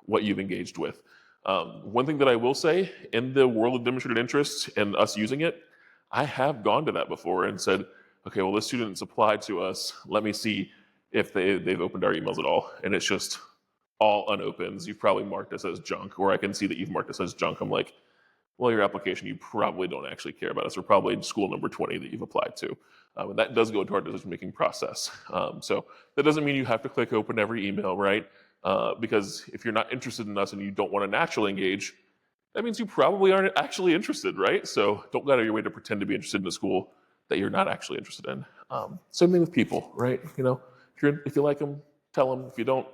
what you've engaged with. One thing that I will say, in the world of demonstrated interest and us using it, I have gone to that before and said, okay, well, this student's applied to us. Let me see if they've opened our emails at all. And it's just all unopens. You've probably marked this as junk, or I can see that you've marked this as junk. I'm like, well, your application, you probably don't actually care about us. We're probably school number 20 that you've applied to. And that does go into our decision-making process. So that doesn't mean you have to click open every email, right? Because if you're not interested in us and you don't want to naturally engage, that means you probably aren't actually interested, right? So don't go out of your way to pretend to be interested in a school that you're not actually interested in. Same thing with people, right? If you like them, tell them. If you don't,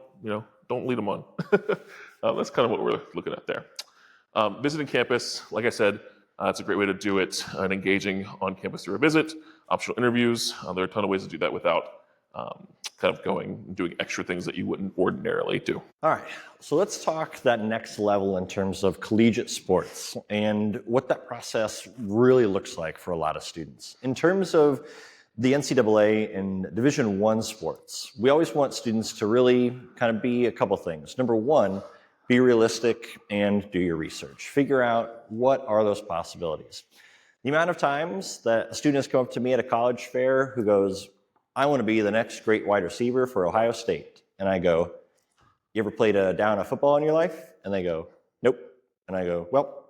don't lead them on. That's kind of what we're looking at there. Visiting campus, like I said, it's a great way to do it, and engaging on campus through a visit, optional interviews. There are a ton of ways to do that without kind of going and doing extra things that you wouldn't ordinarily do. All right, so let's talk that next level in terms of collegiate sports and what that process really looks like for a lot of students. In terms of the NCAA and Division I sports, we always want students to really kind of be a couple things. Number one, be realistic and do your research. Figure out what are those possibilities. The amount of times that a student has come up to me at a college fair who goes, I want to be the next great wide receiver for Ohio State. And I go, you ever played a down of football in your life? And they go, nope. And I go, well,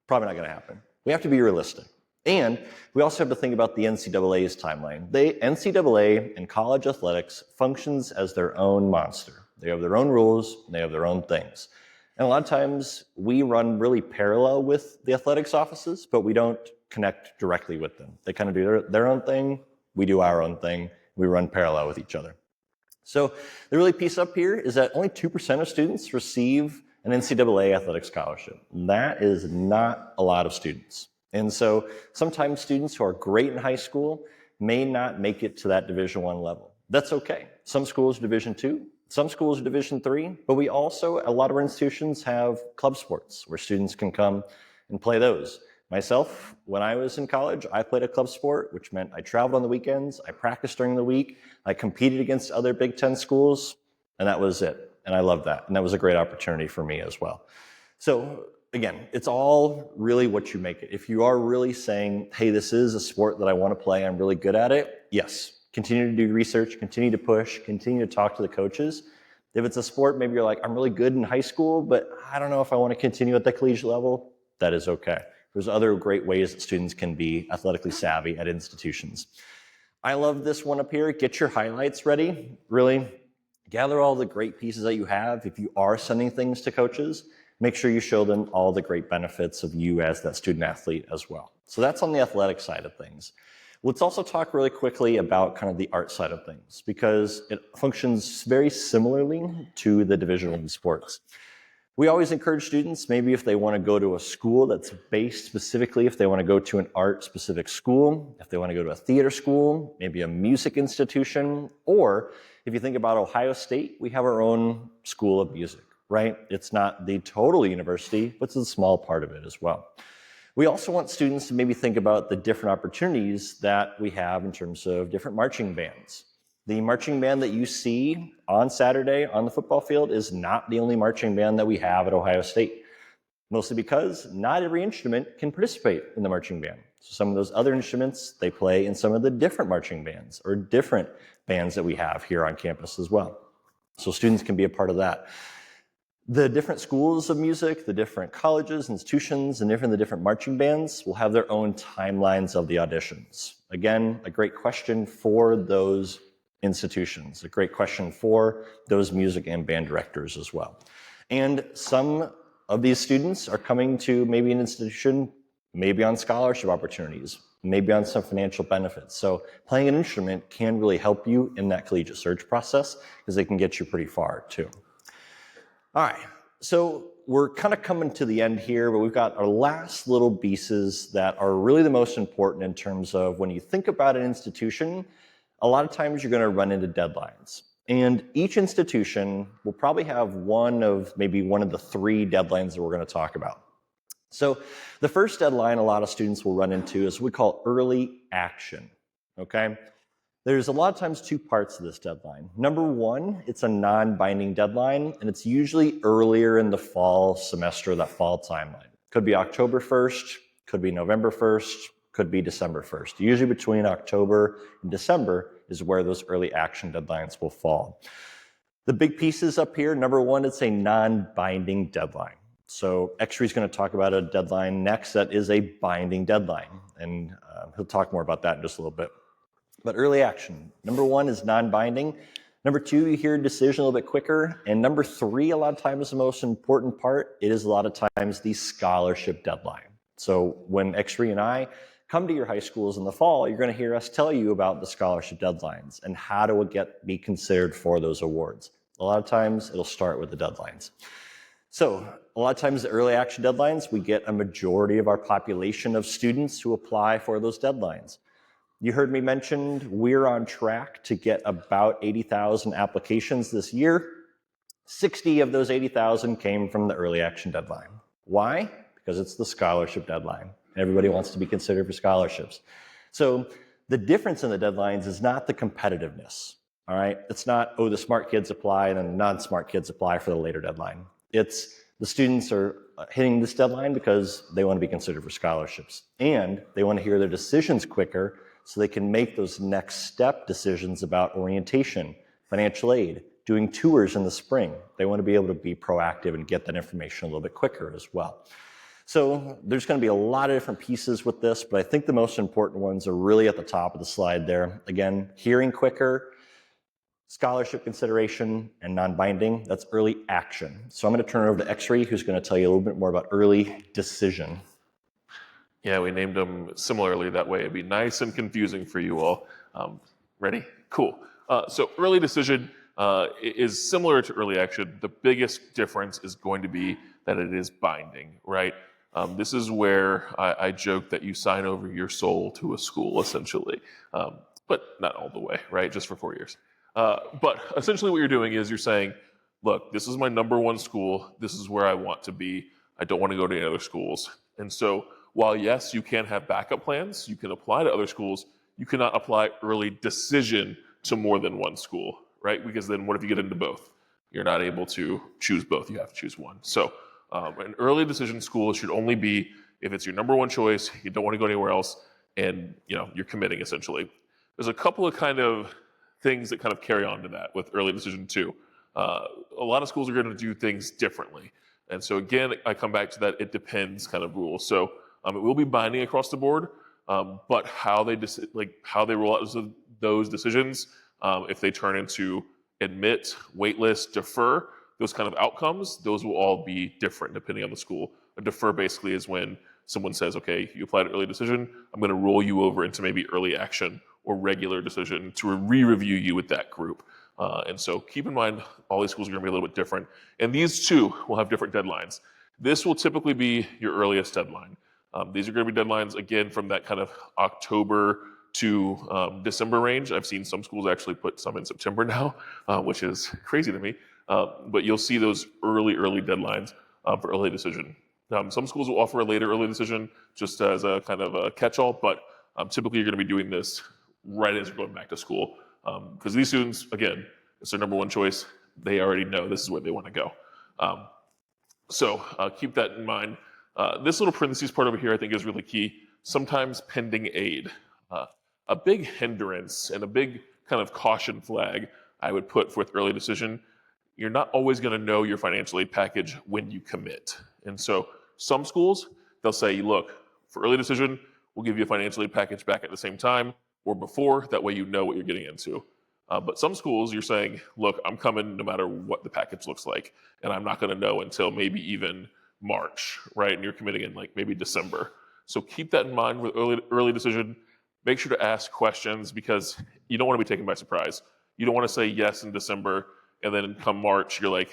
probably not going to happen. We have to be realistic. And we also have to think about the NCAA's timeline. The NCAA and college athletics functions as their own monster. They have their own rules, and they have their own things. And a lot of times we run really parallel with the athletics offices, but we don't connect directly with them. They kind of do their own thing. We do our own thing. We run parallel with each other. So the really piece up here is that only 2% of students receive an NCAA athletic scholarship. That is not a lot of students. And so sometimes students who are great in high school may not make it to that Division I level. That's okay. Some schools are Division II. Some schools are Division III, but we also, a lot of our institutions have club sports where students can come and play those. Myself, when I was in college, I played a club sport, which meant I traveled on the weekends, I practiced during the week, I competed against other Big Ten schools, and that was it. And I loved that. And that was a great opportunity for me as well. So again, it's all really what you make it. If you are really saying, hey, this is a sport that I want to play, I'm really good at it, yes, continue to do research, continue to push, continue to talk to the coaches. If it's a sport, maybe you're like, I'm really good in high school, but I don't know if I want to continue at the collegiate level, that is okay. There's other great ways that students can be athletically savvy at institutions. I love this one up here. Get your highlights ready. Really gather all the great pieces that you have. If you are sending things to coaches, make sure you show them all the great benefits of you as that student athlete as well. So that's on the athletic side of things. Let's also talk really quickly about kind of the art side of things, because it functions very similarly to the Division I sports. We always encourage students, maybe if they want to go to a school that's based specifically, if they want to go to an art-specific school, if they want to go to a theater school, maybe a music institution, or if you think about Ohio State, we have our own school of music, right? It's not the total university, but it's a small part of it as well. We also want students to maybe think about the different opportunities that we have in terms of different marching bands. The marching band that you see on Saturday on the football field is not the only marching band that we have at Ohio State, mostly because not every instrument can participate in the marching band. So some of those other instruments, they play in some of the different marching bands or different bands that we have here on campus as well. So students can be a part of that. The different schools of music, the different colleges, institutions, and the different marching bands will have their own timelines of the auditions. Again, a great question for those institutions, a great question for those music and band directors as well. And some of these students are coming to maybe an institution, maybe on scholarship opportunities, maybe on some financial benefits. So playing an instrument can really help you in that collegiate search process because they can get you pretty far too. All right, so we're kind of coming to the end here, but we've got our last little pieces that are really the most important in terms of when you think about an institution, a lot of times you're going to run into deadlines. And each institution will probably have one of the three deadlines that we're going to talk about. So the first deadline a lot of students will run into is what we call early action, okay? There's a lot of times two parts to this deadline. Number one, it's a non-binding deadline, and it's usually earlier in the fall semester, that fall timeline. Could be October 1st, could be November 1st, could be December 1st. Usually between October and December is where those early action deadlines will fall. The big pieces up here, number one, it's a non-binding deadline. So X-Ray is going to talk about a deadline next that is a binding deadline, and he'll talk more about that in just a little bit. But early action, number one is non-binding. Number two, you hear a decision a little bit quicker. And number three, a lot of times the most important part, it is a lot of times the scholarship deadline. So when X-Ray and I come to your high schools in the fall, you're going to hear us tell you about the scholarship deadlines and how to be considered for those awards. A lot of times it'll start with the deadlines. So a lot of times the early action deadlines, we get a majority of our population of students who apply for those deadlines. You heard me mention we're on track to get about 80,000 applications this year. 60 of those 80,000 came from the early action deadline. Why? Because it's the scholarship deadline. Everybody wants to be considered for scholarships. So the difference in the deadlines is not the competitiveness, all right? It's not, oh, the smart kids apply and then the non-smart kids apply for the later deadline. It's the students are hitting this deadline because they want to be considered for scholarships and they want to hear their decisions quicker so they can make those next step decisions about orientation, financial aid, doing tours in the spring. They want to be able to be proactive and get that information a little bit quicker as well. So there's going to be a lot of different pieces with this, but I think the most important ones are really at the top of the slide there. Again, hearing quicker, scholarship consideration, and non-binding, that's early action. So I'm going to turn it over to X-Ray, who's going to tell you a little bit more about early decision. Yeah, we named them similarly that way. It'd be nice and confusing for you all. Ready? Cool. So early decision is similar to early action. The biggest difference is going to be that it is binding, right? This is where I joke that you sign over your soul to a school, essentially, but not all the way, right? Just for 4 years. But essentially what you're doing is you're saying, look, this is my number one school. This is where I want to be. I don't want to go to any other schools. And so while yes, you can have backup plans, you can apply to other schools, you cannot apply early decision to more than one school, right? Because then what if you get into both? You're not able to choose both. You have to choose one. So an early decision school should only be if it's your number one choice, you don't want to go anywhere else, and you're committing essentially. There's a couple of kind of things that kind of carry on to that with early decision too. A lot of schools are going to do things differently. And so again, I come back to that it depends kind of rule. So it will be binding across the board, but how they roll out those decisions, if they turn into admit, waitlist, defer, those kind of outcomes, those will all be different depending on the school. A defer basically is when someone says, okay, you applied an early decision, I'm going to roll you over into maybe early action or regular decision to re-review you with that group. And so keep in mind, all these schools are going to be a little bit different. And these too will have different deadlines. This will typically be your earliest deadline. These are going to be deadlines, again, from that kind of October to December range. I've seen some schools actually put some in September now, which is crazy to me. But you'll see those early deadlines for early decision. Some schools will offer a later early decision just as a kind of a catch-all, but typically you're going to be doing this right as you're going back to school. Because these students, again, it's their number one choice. They already know this is where they want to go. So keep that in mind. This little parentheses part over here I think is really key. Sometimes pending aid. A big hindrance and a big kind of caution flag I would put with early decision, you're not always going to know your financial aid package when you commit. And so some schools, they'll say, look, for early decision, we'll give you a financial aid package back at the same time or before, that way you know what you're getting into. But some schools, you're saying, look, I'm coming no matter what the package looks like, and I'm not going to know until maybe even March, right? And you're committing in like maybe December. So keep that in mind with early decision. Make sure to ask questions because you don't want to be taken by surprise. You don't want to say yes in December, and then come March, you're like,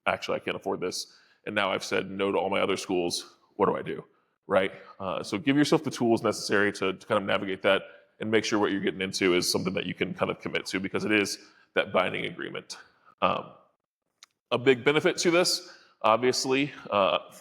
actually, I can't afford this. And now I've said no to all my other schools. What do I do, right? So give yourself the tools necessary to kind of navigate that and make sure what you're getting into is something that you can kind of commit to because it is that binding agreement. A big benefit to this, obviously,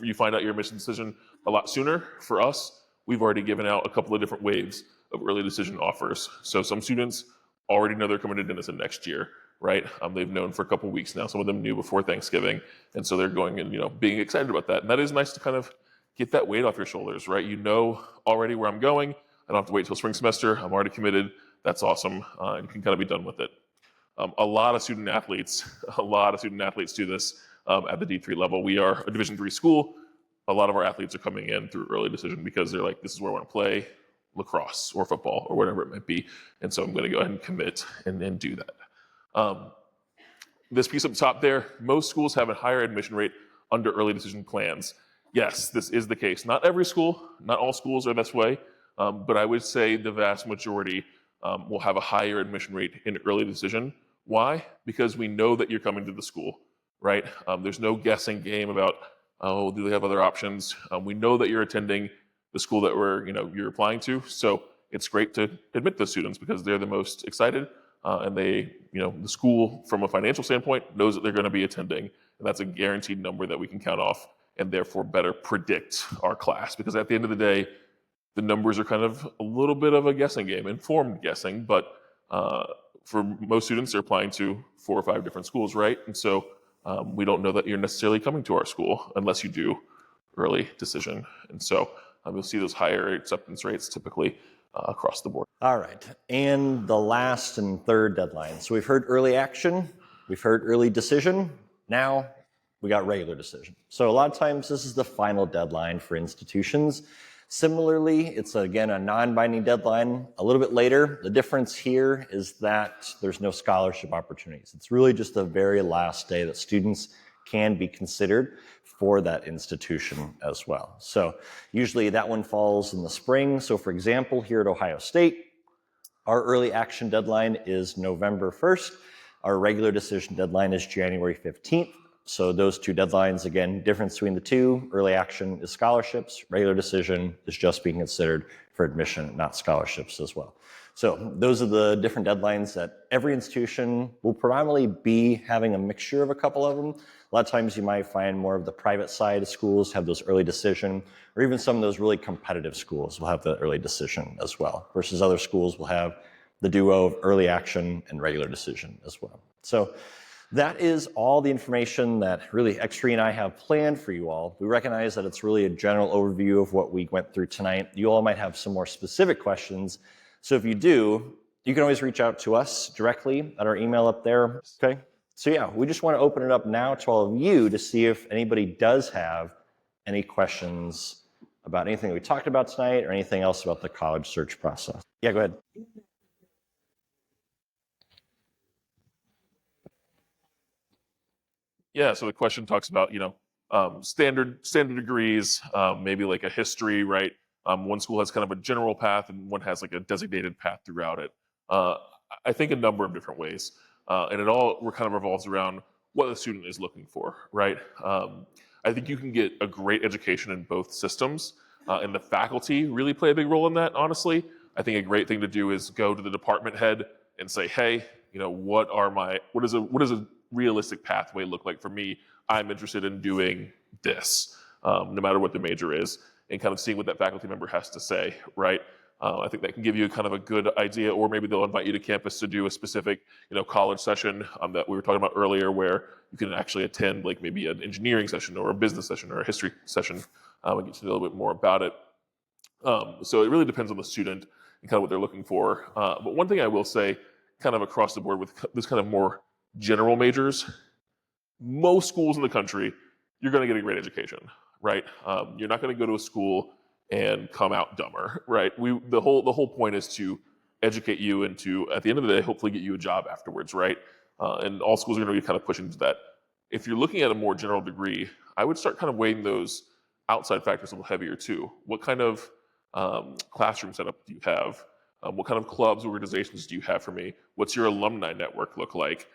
you find out your admission decision a lot sooner. For us, we've already given out a couple of different waves of early decision offers. So some students already know they're coming to Denison next year, right? They've known for a couple of weeks now. Some of them knew before Thanksgiving. And so they're going and, being excited about that. And that is nice to kind of get that weight off your shoulders, right? You know already where I'm going. I don't have to wait till spring semester. I'm already committed. That's awesome. And you can kind of be done with it. A lot of student athletes do this at the D3 level. We are a Division III school. A lot of our athletes are coming in through early decision because they're like, this is where I want to play lacrosse or football or whatever it might be. And so I'm going to go ahead and commit and do that. This piece up top there, most schools have a higher admission rate under early decision plans. Yes, this is the case. Not every school, not all schools are this way. But I would say the vast majority will have a higher admission rate in early decision. Why? Because we know that you're coming to the school, right? There's no guessing game about, do they have other options? We know that you're attending the school that you're applying to. So it's great to admit those students because they're the most excited. And they, the school from a financial standpoint knows that they're going to be attending. And that's a guaranteed number that we can count off and therefore better predict our class. Because at the end of the day, the numbers are kind of a little bit of a guessing game, informed guessing, but for most students, they're applying to 4 or 5 different schools, right? And so we don't know that you're necessarily coming to our school unless you do early decision. And so you'll see those higher acceptance rates typically across the board. All right, and the last and third deadline. So we've heard early action, we've heard early decision, now we got regular decision. So a lot of times this is the final deadline for institutions. Similarly, it's again a non-binding deadline a little bit later. The difference here is that there's no scholarship opportunities. It's really just the very last day that students can be considered for that institution as well. So usually that one falls in the spring. So for example, here at Ohio State, our early action deadline is November 1st. Our regular decision deadline is January 15th. So those two deadlines, again, difference between the two: early action is scholarships, regular decision is just being considered for admission, not scholarships as well. So those are the different deadlines that every institution will predominantly be having a mixture of a couple of them. A lot of times you might find more of the private side of schools have those early decision, or even some of those really competitive schools will have the early decision as well, versus other schools will have the duo of early action and regular decision as well. So that is all the information that really X3 and I have planned for you all. We recognize that it's really a general overview of what we went through tonight. You all might have some more specific questions. So if you do, you can always reach out to us directly at our email up there, okay? So yeah, we just want to open it up now to all of you to see if anybody does have any questions about anything that we talked about tonight or anything else about the college search process. Yeah, go ahead. Yeah, so the question talks about, standard degrees, maybe like a history, right? One school has kind of a general path and one has like a designated path throughout it. I think a number of different ways. And it all kind of revolves around what the student is looking for, right? I think you can get a great education in both systems, and the faculty really play a big role in that, honestly. I think a great thing to do is go to the department head and say, hey, what does a realistic pathway look like for me? I'm interested in doing this, no matter what the major is, and kind of seeing what that faculty member has to say, right? I think that can give you kind of a good idea, or maybe they'll invite you to campus to do a specific, college session that we were talking about earlier, where you can actually attend like maybe an engineering session or a business session or a history session and get to know a little bit more about it. So it really depends on the student and kind of what they're looking for. But one thing I will say, kind of across the board with this kind of more general majors, most schools in the country, you're going to get a great education, right? You're not going to go to a school and come out dumber, right? The whole point is to educate you and to, at the end of the day, hopefully get you a job afterwards, right? And all schools are going to be kind of pushing to that. If you're looking at a more general degree, I would start kind of weighing those outside factors a little heavier too. What kind of classroom setup do you have? What kind of clubs, organizations do you have for me? What's your alumni network look like?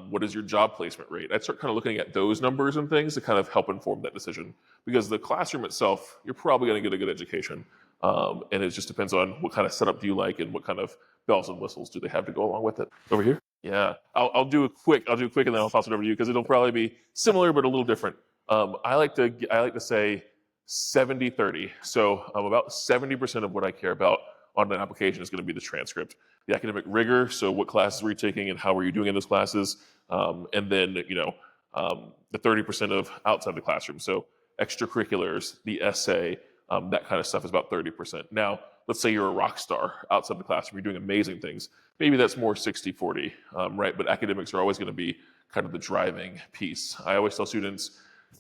What is your job placement rate? I'd start kind of looking at those numbers and things to kind of help inform that decision. Because the classroom itself, you're probably going to get a good education. And it just depends on what kind of setup do you like and what kind of bells and whistles do they have to go along with it. Over here? Yeah, I'll do a quick and then I'll toss it over to you because it'll probably be similar but a little different. I like to say 70-30. So about 70% of what I care about on an application is going to be the transcript, the academic rigor. So what classes were you taking and how were you doing in those classes? And then, the 30% of outside the classroom. So extracurriculars, the essay, that kind of stuff is about 30%. Now, let's say you're a rock star outside the classroom, you're doing amazing things. Maybe that's more 60-40, right? But academics are always going to be kind of the driving piece. I always tell students,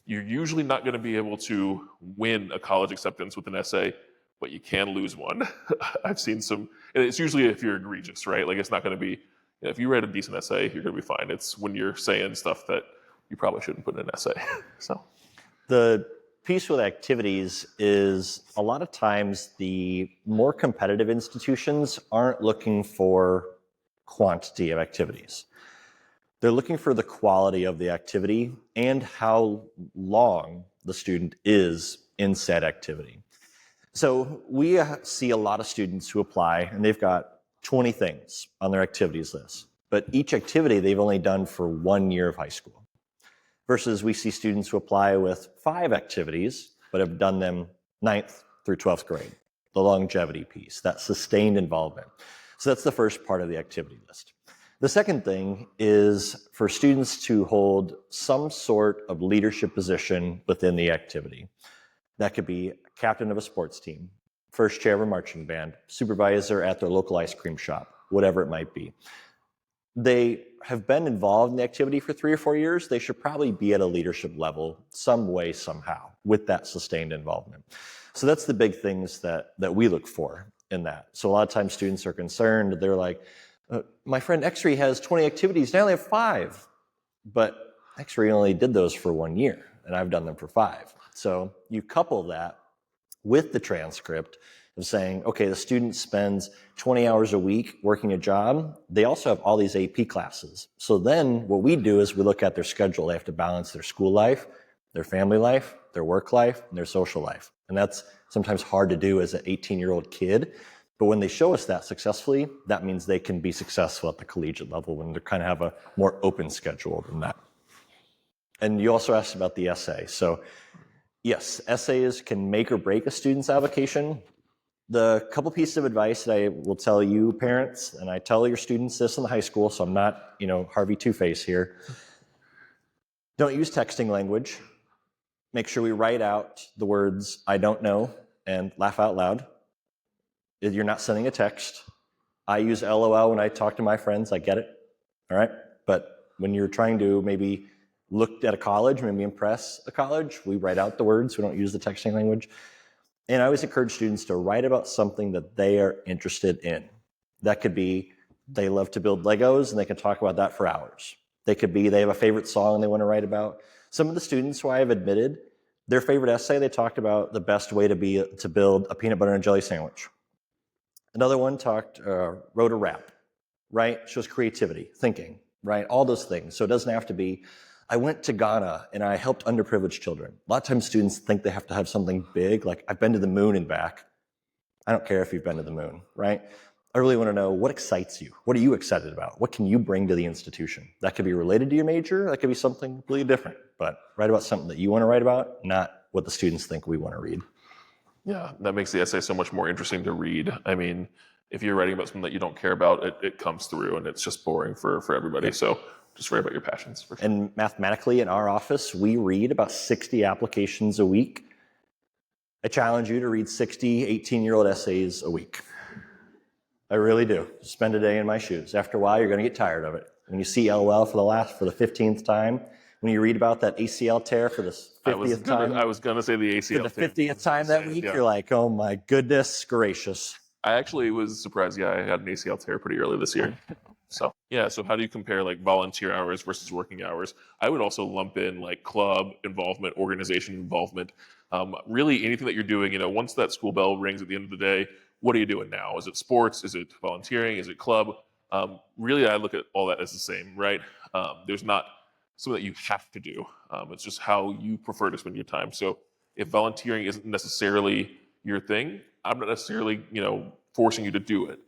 you're usually not going to be able to win a college acceptance with an essay, but you can lose one. I've seen some, and it's usually if you're egregious, right? Like it's not going to be, if you write a decent essay, you're going to be fine. It's when you're saying stuff that you probably shouldn't put in an essay. So the piece with activities is a lot of times the more competitive institutions aren't looking for quantity of activities. They're looking for the quality of the activity and how long the student is in said activity. So we see a lot of students who apply and they've got 20 things on their activities list, but each activity they've only done for 1 year of high school. Versus we see students who apply with 5 activities, but have done them 9th through 12th grade, the longevity piece, that sustained involvement. So that's the first part of the activity list. The second thing is for students to hold some sort of leadership position within the activity. That could be captain of a sports team, first chair of a marching band, supervisor at their local ice cream shop, whatever it might be. They have been involved in the activity for 3 or 4 years. They should probably be at a leadership level some way, somehow, with that sustained involvement. So that's the big things that we look for in that. So a lot of times students are concerned. They're like, my friend X-Ray has 20 activities, and I only have 5. But X-Ray only did those for 1 year, and I've done them for 5. So you couple that with the transcript, of saying, okay, the student spends 20 hours a week working a job. They also have all these AP classes. So then what we do is we look at their schedule. They have to balance their school life, their family life, their work life, and their social life. And that's sometimes hard to do as an 18-year-old kid. But when they show us that successfully, that means they can be successful at the collegiate level when they kind of have a more open schedule than that. And you also asked about the essay. So yes, essays can make or break a student's application. The couple pieces of advice that I will tell you parents, and I tell your students this in the high school, so I'm not, Harvey Two-Face here. Don't use texting language. Make sure we write out the words, I don't know, and laugh out loud. If you're not sending a text. I use LOL when I talk to my friends, I get it, all right? But when you're trying to maybe look at a college, maybe impress a college, we write out the words, we don't use the texting language. And I always encourage students to write about something that they are interested in. That could be they love to build Legos and they can talk about that for hours. They could be they have a favorite song they want to write about. Some of the students who I have admitted, their favorite essay, they talked about the best way to build a peanut butter and jelly sandwich. Another one wrote a rap, right? Shows creativity, thinking, right? All those things. So it doesn't have to be, I went to Ghana and I helped underprivileged children. A lot of times students think they have to have something big, like I've been to the moon and back. I don't care if you've been to the moon, right? I really want to know what excites you. What are you excited about? What can you bring to the institution? That could be related to your major. That could be something completely different. But write about something that you want to write about, not what the students think we want to read. Yeah, that makes the essay so much more interesting to read. I mean, if you're writing about something that you don't care about, it comes through and it's just boring for everybody. Yeah. So just write about your passions. For sure. And mathematically, in our office, we read about 60 applications a week. I challenge you to read 60 18-year-old essays a week. I really do. Spend a day in my shoes. After a while, you're going to get tired of it. When you see LOL for the 15th time, when you read about that ACL tear for the 50th time. I was going to say the ACL for the 50th time that week, yeah. You're like, oh my goodness gracious. I actually was surprised. Yeah, I had an ACL tear pretty early this year. So how do you compare like volunteer hours versus working hours? I would also lump in like club involvement, organization involvement, really anything that you're doing. Once that school bell rings at the end of the day, what are you doing now? Is it sports? Is it volunteering? Is it club? Really, I look at all that as the same, right? There's not something that you have to do. It's just how you prefer to spend your time. So if volunteering isn't necessarily your thing, I'm not necessarily, forcing you to do it.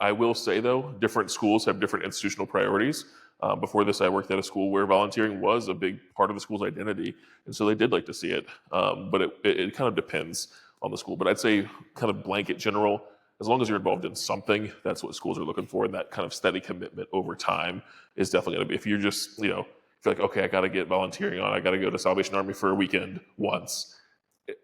I will say though, different schools have different institutional priorities. Before this, I worked at a school where volunteering was a big part of the school's identity. And so they did like to see it. But it kind of depends on the school. But I'd say kind of blanket general, as long as you're involved in something, that's what schools are looking for. And that kind of steady commitment over time is definitely going to be, if you're just, feel like, okay, I got to get volunteering on, I got to go to Salvation Army for a weekend once,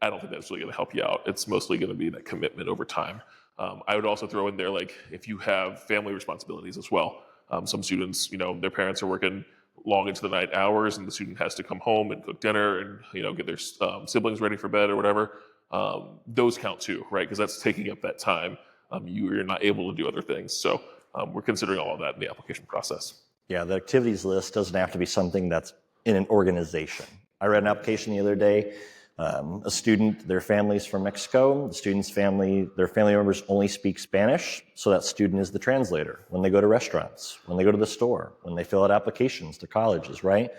I don't think that's really going to help you out. It's mostly going to be that commitment over time. I would also throw in there, like, if you have family responsibilities as well. Some students, their parents are working long into the night hours, and the student has to come home and cook dinner and, get their siblings ready for bed or whatever. Those count too, right? Because that's taking up that time. You're not able to do other things. So we're considering all of that in the application process. Yeah, the activities list doesn't have to be something that's in an organization. I read an application the other day. A student, their family's from Mexico. The student's family, their family members only speak Spanish, so that student is the translator when they go to restaurants, when they go to the store, when they fill out applications to colleges, right?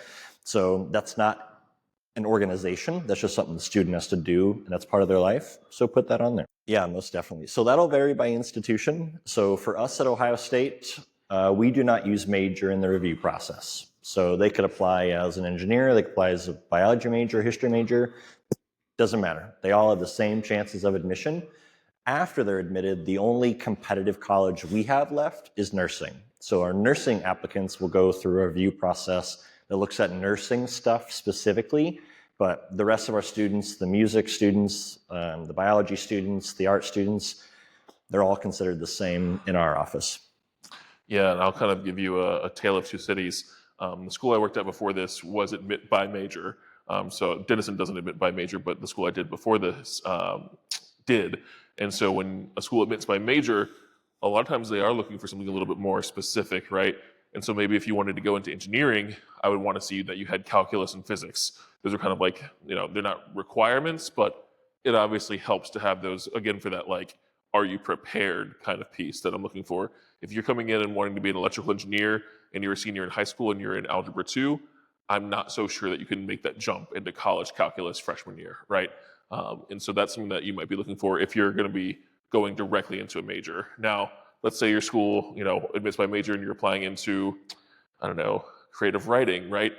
So that's not an organization. That's just something the student has to do, and that's part of their life. So put that on there. Yeah, most definitely. So that'll vary by institution. So for us at Ohio State, we do not use major in the review process. So they could apply as an engineer, they could apply as a biology major, history major. Doesn't matter. They all have the same chances of admission. After they're admitted, the only competitive college we have left is nursing. So our nursing applicants will go through a review process that looks at nursing stuff specifically, but the rest of our students, the music students, the biology students, the art students, they're all considered the same in our office. Yeah, and I'll kind of give you a tale of two cities. The school I worked at before this was admit by major. So Denison doesn't admit by major, but the school I did before this did. And so when a school admits by major, a lot of times they are looking for something a little bit more specific, right? And so maybe if you wanted to go into engineering, I would want to see that you had calculus and physics. Those are kind of like, they're not requirements, but it obviously helps to have those, again, for that, like, are you prepared kind of piece that I'm looking for. If you're coming in and wanting to be an electrical engineer and you're a senior in high school and you're in Algebra 2, I'm not so sure that you can make that jump into college calculus freshman year, right? And so that's something that you might be looking for if you're going to be going directly into a major. Now, let's say your school, admits by major and you're applying into, I don't know, creative writing, right?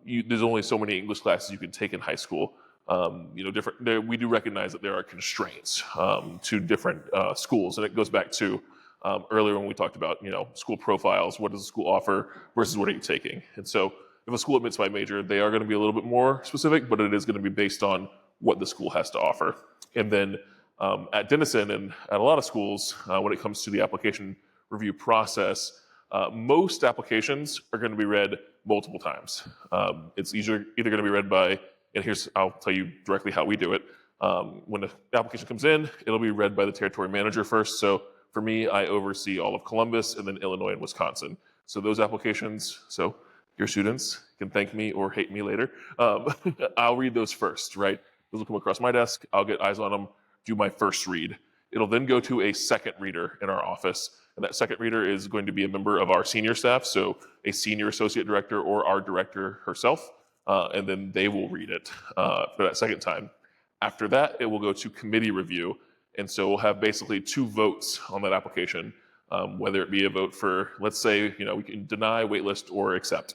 There's only so many English classes you can take in high school. We do recognize that there are constraints to different schools, and it goes back to earlier when we talked about school profiles. What does the school offer versus what are you taking? And so, if a school admits by major, they are going to be a little bit more specific, but it is going to be based on what the school has to offer. And then at Denison and at a lot of schools, when it comes to the application review process, most applications are going to be read multiple times. It's either going to be read by, and I'll tell you directly how we do it. When the application comes in, it'll be read by the territory manager first. So for me, I oversee all of Columbus and then Illinois and Wisconsin. So those applications, your students can thank me or hate me later. I'll read those first, right? Those will come across my desk. I'll get eyes on them, do my first read. It'll then go to a second reader in our office. And that second reader is going to be a member of our senior staff, so a senior associate director or our director herself. And then they will read it for that second time. After that, it will go to committee review. And so we'll have basically 2 votes on that application, whether it be a vote for, let's say, we can deny, waitlist, or accept.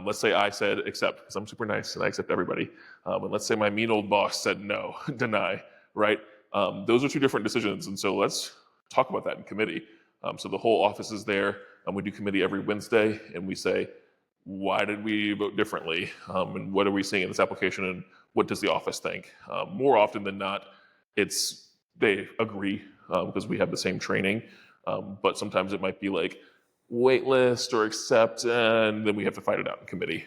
Let's say I said accept, because I'm super nice and I accept everybody. And let's say my mean old boss said no, deny, right? Those are 2 different decisions. And so let's talk about that in committee. So the whole office is there, and we do committee every Wednesday, and we say, why did we vote differently? And what are we seeing in this application, and what does the office think? More often than not, they agree because we have the same training, but sometimes it might be like wait list or accept, and then we have to fight it out in committee.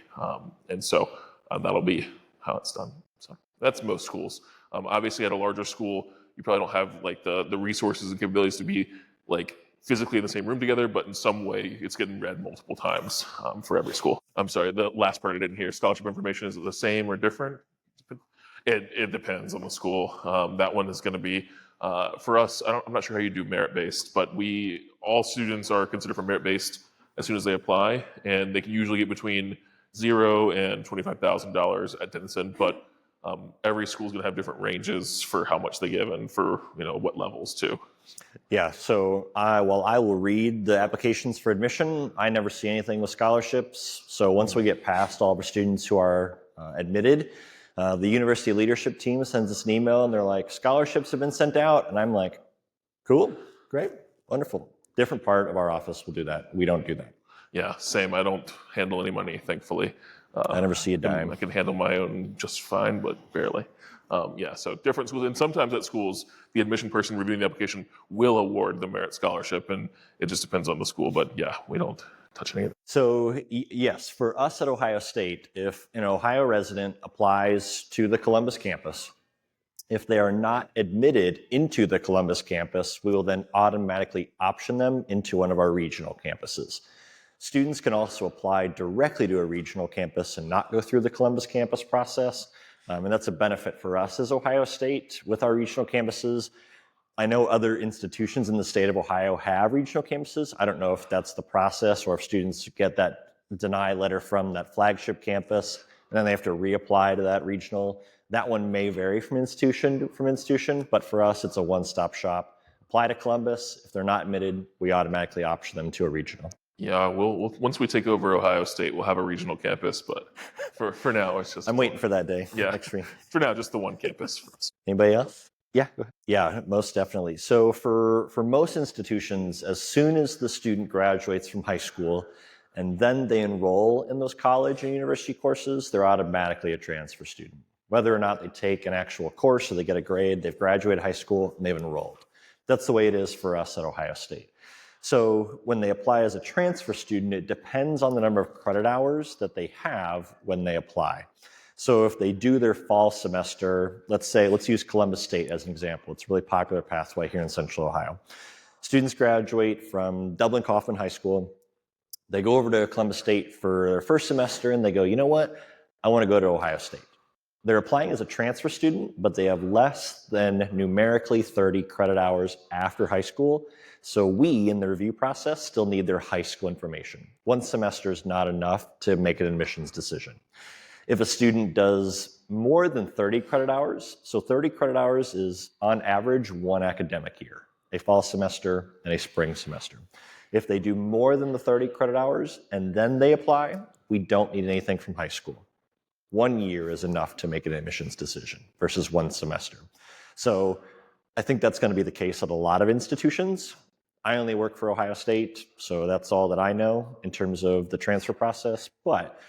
And so that'll be how it's done. So that's most schools. Obviously, at a larger school, you probably don't have like the resources and capabilities to be like physically in the same room together, but in some way it's getting read multiple times for every school. I'm sorry, the last part I didn't hear. Scholarship information, is it the same or different? It depends on the school. That one is going to be, for us, I'm not sure how you do merit-based, but all students are considered for merit-based as soon as they apply, and they can usually get between $0 and $25,000 at Denison, but every school is going to have different ranges for how much they give and for what levels too. Yeah, so while I will read the applications for admission, I never see anything with scholarships. So once we get past all of our students who are admitted, the university leadership team sends us an email and they're like, scholarships have been sent out. And I'm like, cool, great, wonderful. Different part of our office will do that. We don't do that. Yeah, same. I don't handle any money, thankfully. I never see a dime. I can handle my own just fine, but barely. So different schools, and sometimes at schools, the admission person reviewing the application will award the merit scholarship, and it just depends on the school. But yeah, we don't touch any of it. So yes, for us at Ohio State, if an Ohio resident applies to the Columbus campus, if they are not admitted into the Columbus campus, we will then automatically option them into one of our regional campuses. Students can also apply directly to a regional campus and not go through the Columbus campus process. And that's a benefit for us as Ohio State with our regional campuses. I know other institutions in the state of Ohio have regional campuses. I don't know if that's the process or if students get that deny letter from that flagship campus and then they have to reapply to that regional. That one may vary from institution, but for us, it's a one-stop shop. Apply to Columbus. If they're not admitted, we automatically option them to a regional. Yeah, we'll once we take over Ohio State, we'll have a regional campus. But for now, it's just I'm waiting for that day. Yeah, next week. For now, just the one campus for us. Anybody else? Yeah, go ahead. Yeah, most definitely. So for most institutions, as soon as the student graduates from high school and then they enroll in those college and university courses, they're automatically a transfer student. Whether or not they take an actual course or they get a grade, they've graduated high school and they've enrolled. That's the way it is for us at Ohio State. So when they apply as a transfer student, it depends on the number of credit hours that they have when they apply. So if they do their fall semester, let's use Columbus State as an example. It's a really popular pathway here in Central Ohio. Students graduate from Dublin Coffman High School. They go over to Columbus State for their first semester and they go, you know what? I want to go to Ohio State. They're applying as a transfer student, but they have less than numerically 30 credit hours after high school. So we, in the review process, still need their high school information. One semester is not enough to make an admissions decision. If a student does more than 30 credit hours, so 30 credit hours is on average one academic year, a fall semester and a spring semester. If they do more than the 30 credit hours and then they apply, we don't need anything from high school. 1 year is enough to make an admissions decision versus one semester. So I think that's going to be the case at a lot of institutions. I only work for Ohio State, so that's all that I know in terms of the transfer process. But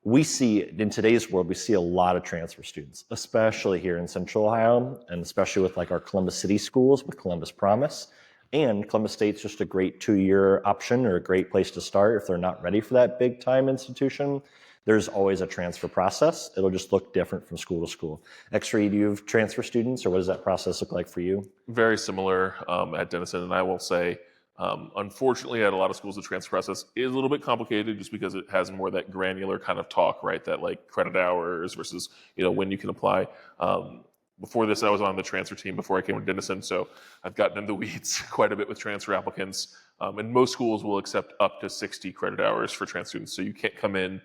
we see, in today's world, we see a lot of transfer students, especially here in Central Ohio, and especially with like our Columbus City schools with Columbus Promise. And Columbus State's just a great 2-year option or a great place to start if they're not ready for that big time institution. There's always a transfer process. It'll just look different from school to school. X-Ray, do you have transfer students, or what does that process look like for you? Very similar at Denison, and I will say, unfortunately, at a lot of schools, the transfer process is a little bit complicated just because it has more of that granular kind of talk, right? That like credit hours versus when you can apply. Before this, I was on the transfer team before I came to Denison, so I've gotten in the weeds quite a bit with transfer applicants. And most schools will accept up to 60 credit hours for transfer students, so you can't come in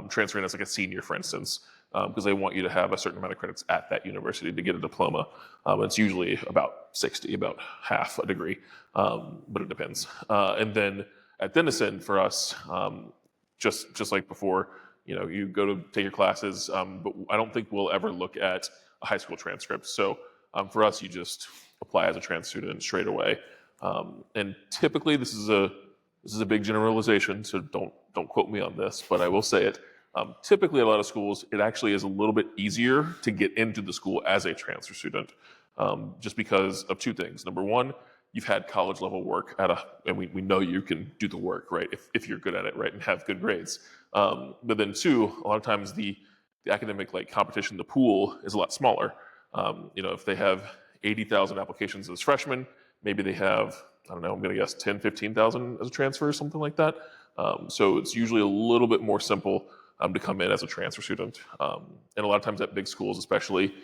transferring as like a senior, for instance, because they want you to have a certain amount of credits at that university to get a diploma. It's usually about 60, about half a degree, but it depends. And then at Denison, for us, just like before, you go to take your classes, but I don't think we'll ever look at a high school transcript. So for us, you just apply as a transfer student straight away. And typically, this is a big generalization, so don't quote me on this, but I will say it. Typically, a lot of schools, it actually is a little bit easier to get into the school as a transfer student, just because of two things. Number one, you've had college level work and we know you can do the work, right? If you're good at it, right, and have good grades. But then two, a lot of times the academic competition, the pool is a lot smaller. If they have 80,000 applications as freshmen, maybe they have, I don't know, I'm going to guess 10, 15,000 as a transfer or something like that. So it's usually a little bit more simple to come in as a transfer student. And a lot of times at big schools, especially,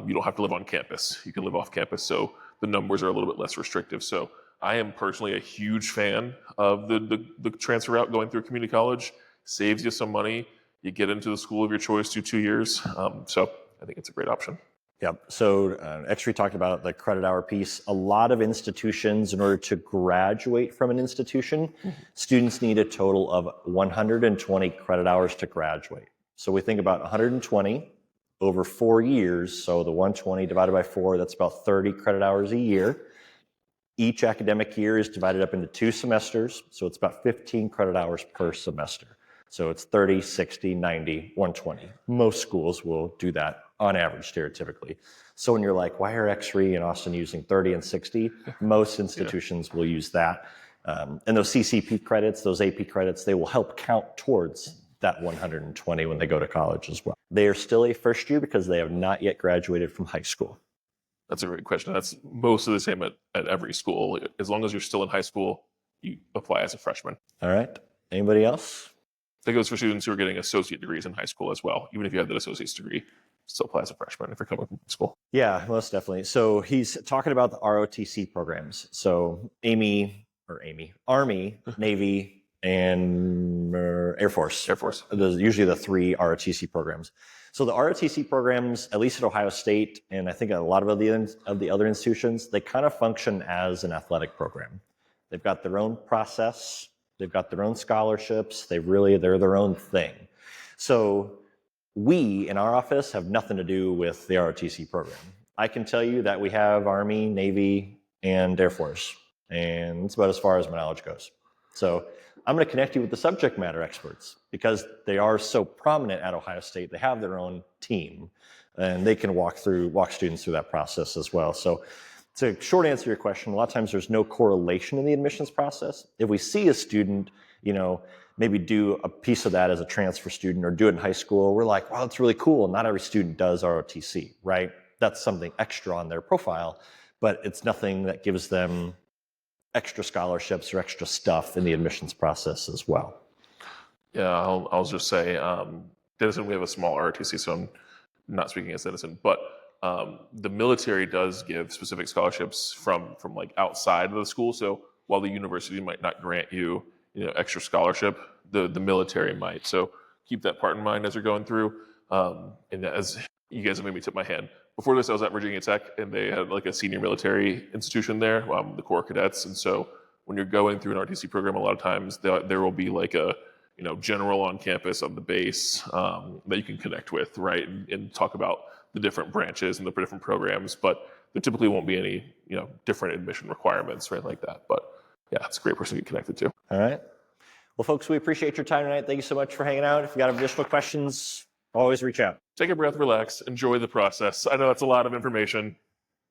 you don't have to live on campus. You can live off campus, so the numbers are a little bit less restrictive. So I am personally a huge fan of the transfer route going through community college. Saves you some money. You get into the school of your choice, do 2 years. So I think it's a great option. Yep. So X-Ray talked about the credit hour piece. A lot of institutions, in order to graduate from an institution, students need a total of 120 credit hours to graduate. So we think about 120 over 4 years. So the 120 divided by 4, that's about 30 credit hours a year. Each academic year is divided up into 2 semesters. So it's about 15 credit hours per semester. So it's 30, 60, 90, 120. Most schools will do that on average, stereotypically. So when you're like, why are X-Ray and Austin using 30 and 60? Most institutions will use that. And those CCP credits, those AP credits, they will help count towards that 120 when they go to college as well. They are still a first year because they have not yet graduated from high school. That's a great question. That's mostly the same at every school. As long as you're still in high school, you apply as a freshman. All right. Anybody else? That goes for students who are getting associate degrees in high school as well. Even if you have that associate's degree, still apply as a freshman if you're coming from school. Yeah, most definitely. So he's talking about the ROTC programs. So Army, Navy, and Air Force. Air Force. Those are usually the 3 ROTC programs. So the ROTC programs, at least at Ohio State, and I think a lot of the other institutions, they kind of function as an athletic program. They've got their own process. They've got their own scholarships. They're their own thing. So we in our office have nothing to do with the ROTC program. I can tell you that we have Army, Navy, and Air Force, and it's about as far as my knowledge goes. So I'm going to connect you with the subject matter experts because they are so prominent at Ohio State. They have their own team, and they can walk students through that process as well. So to short answer your question, a lot of times there's no correlation in the admissions process. If we see a student, maybe do a piece of that as a transfer student or do it in high school, we're like, wow, that's really cool. Not every student does ROTC, right? That's something extra on their profile, but it's nothing that gives them extra scholarships or extra stuff in the admissions process as well. Yeah, I'll just say, Denison, we have a small ROTC, so I'm not speaking as a citizen, but the military does give specific scholarships from like outside of the school. So while the university might not grant you, extra scholarship, the military might. So keep that part in mind as you're going through. And as you guys have made me tip my hand. Before this, I was at Virginia Tech, and they had like a senior military institution there, the Corps Cadets. And so when you're going through an RTC program, a lot of times there will be like a general on campus on the base that you can connect with, right, and talk about the different branches and the different programs. But there typically won't be any different admission requirements or anything like that. But yeah, it's a great person to get connected to. All right. Well, folks, we appreciate your time tonight. Thank you so much for hanging out. If you got additional questions, always reach out. Take a breath, relax, enjoy the process. I know that's a lot of information.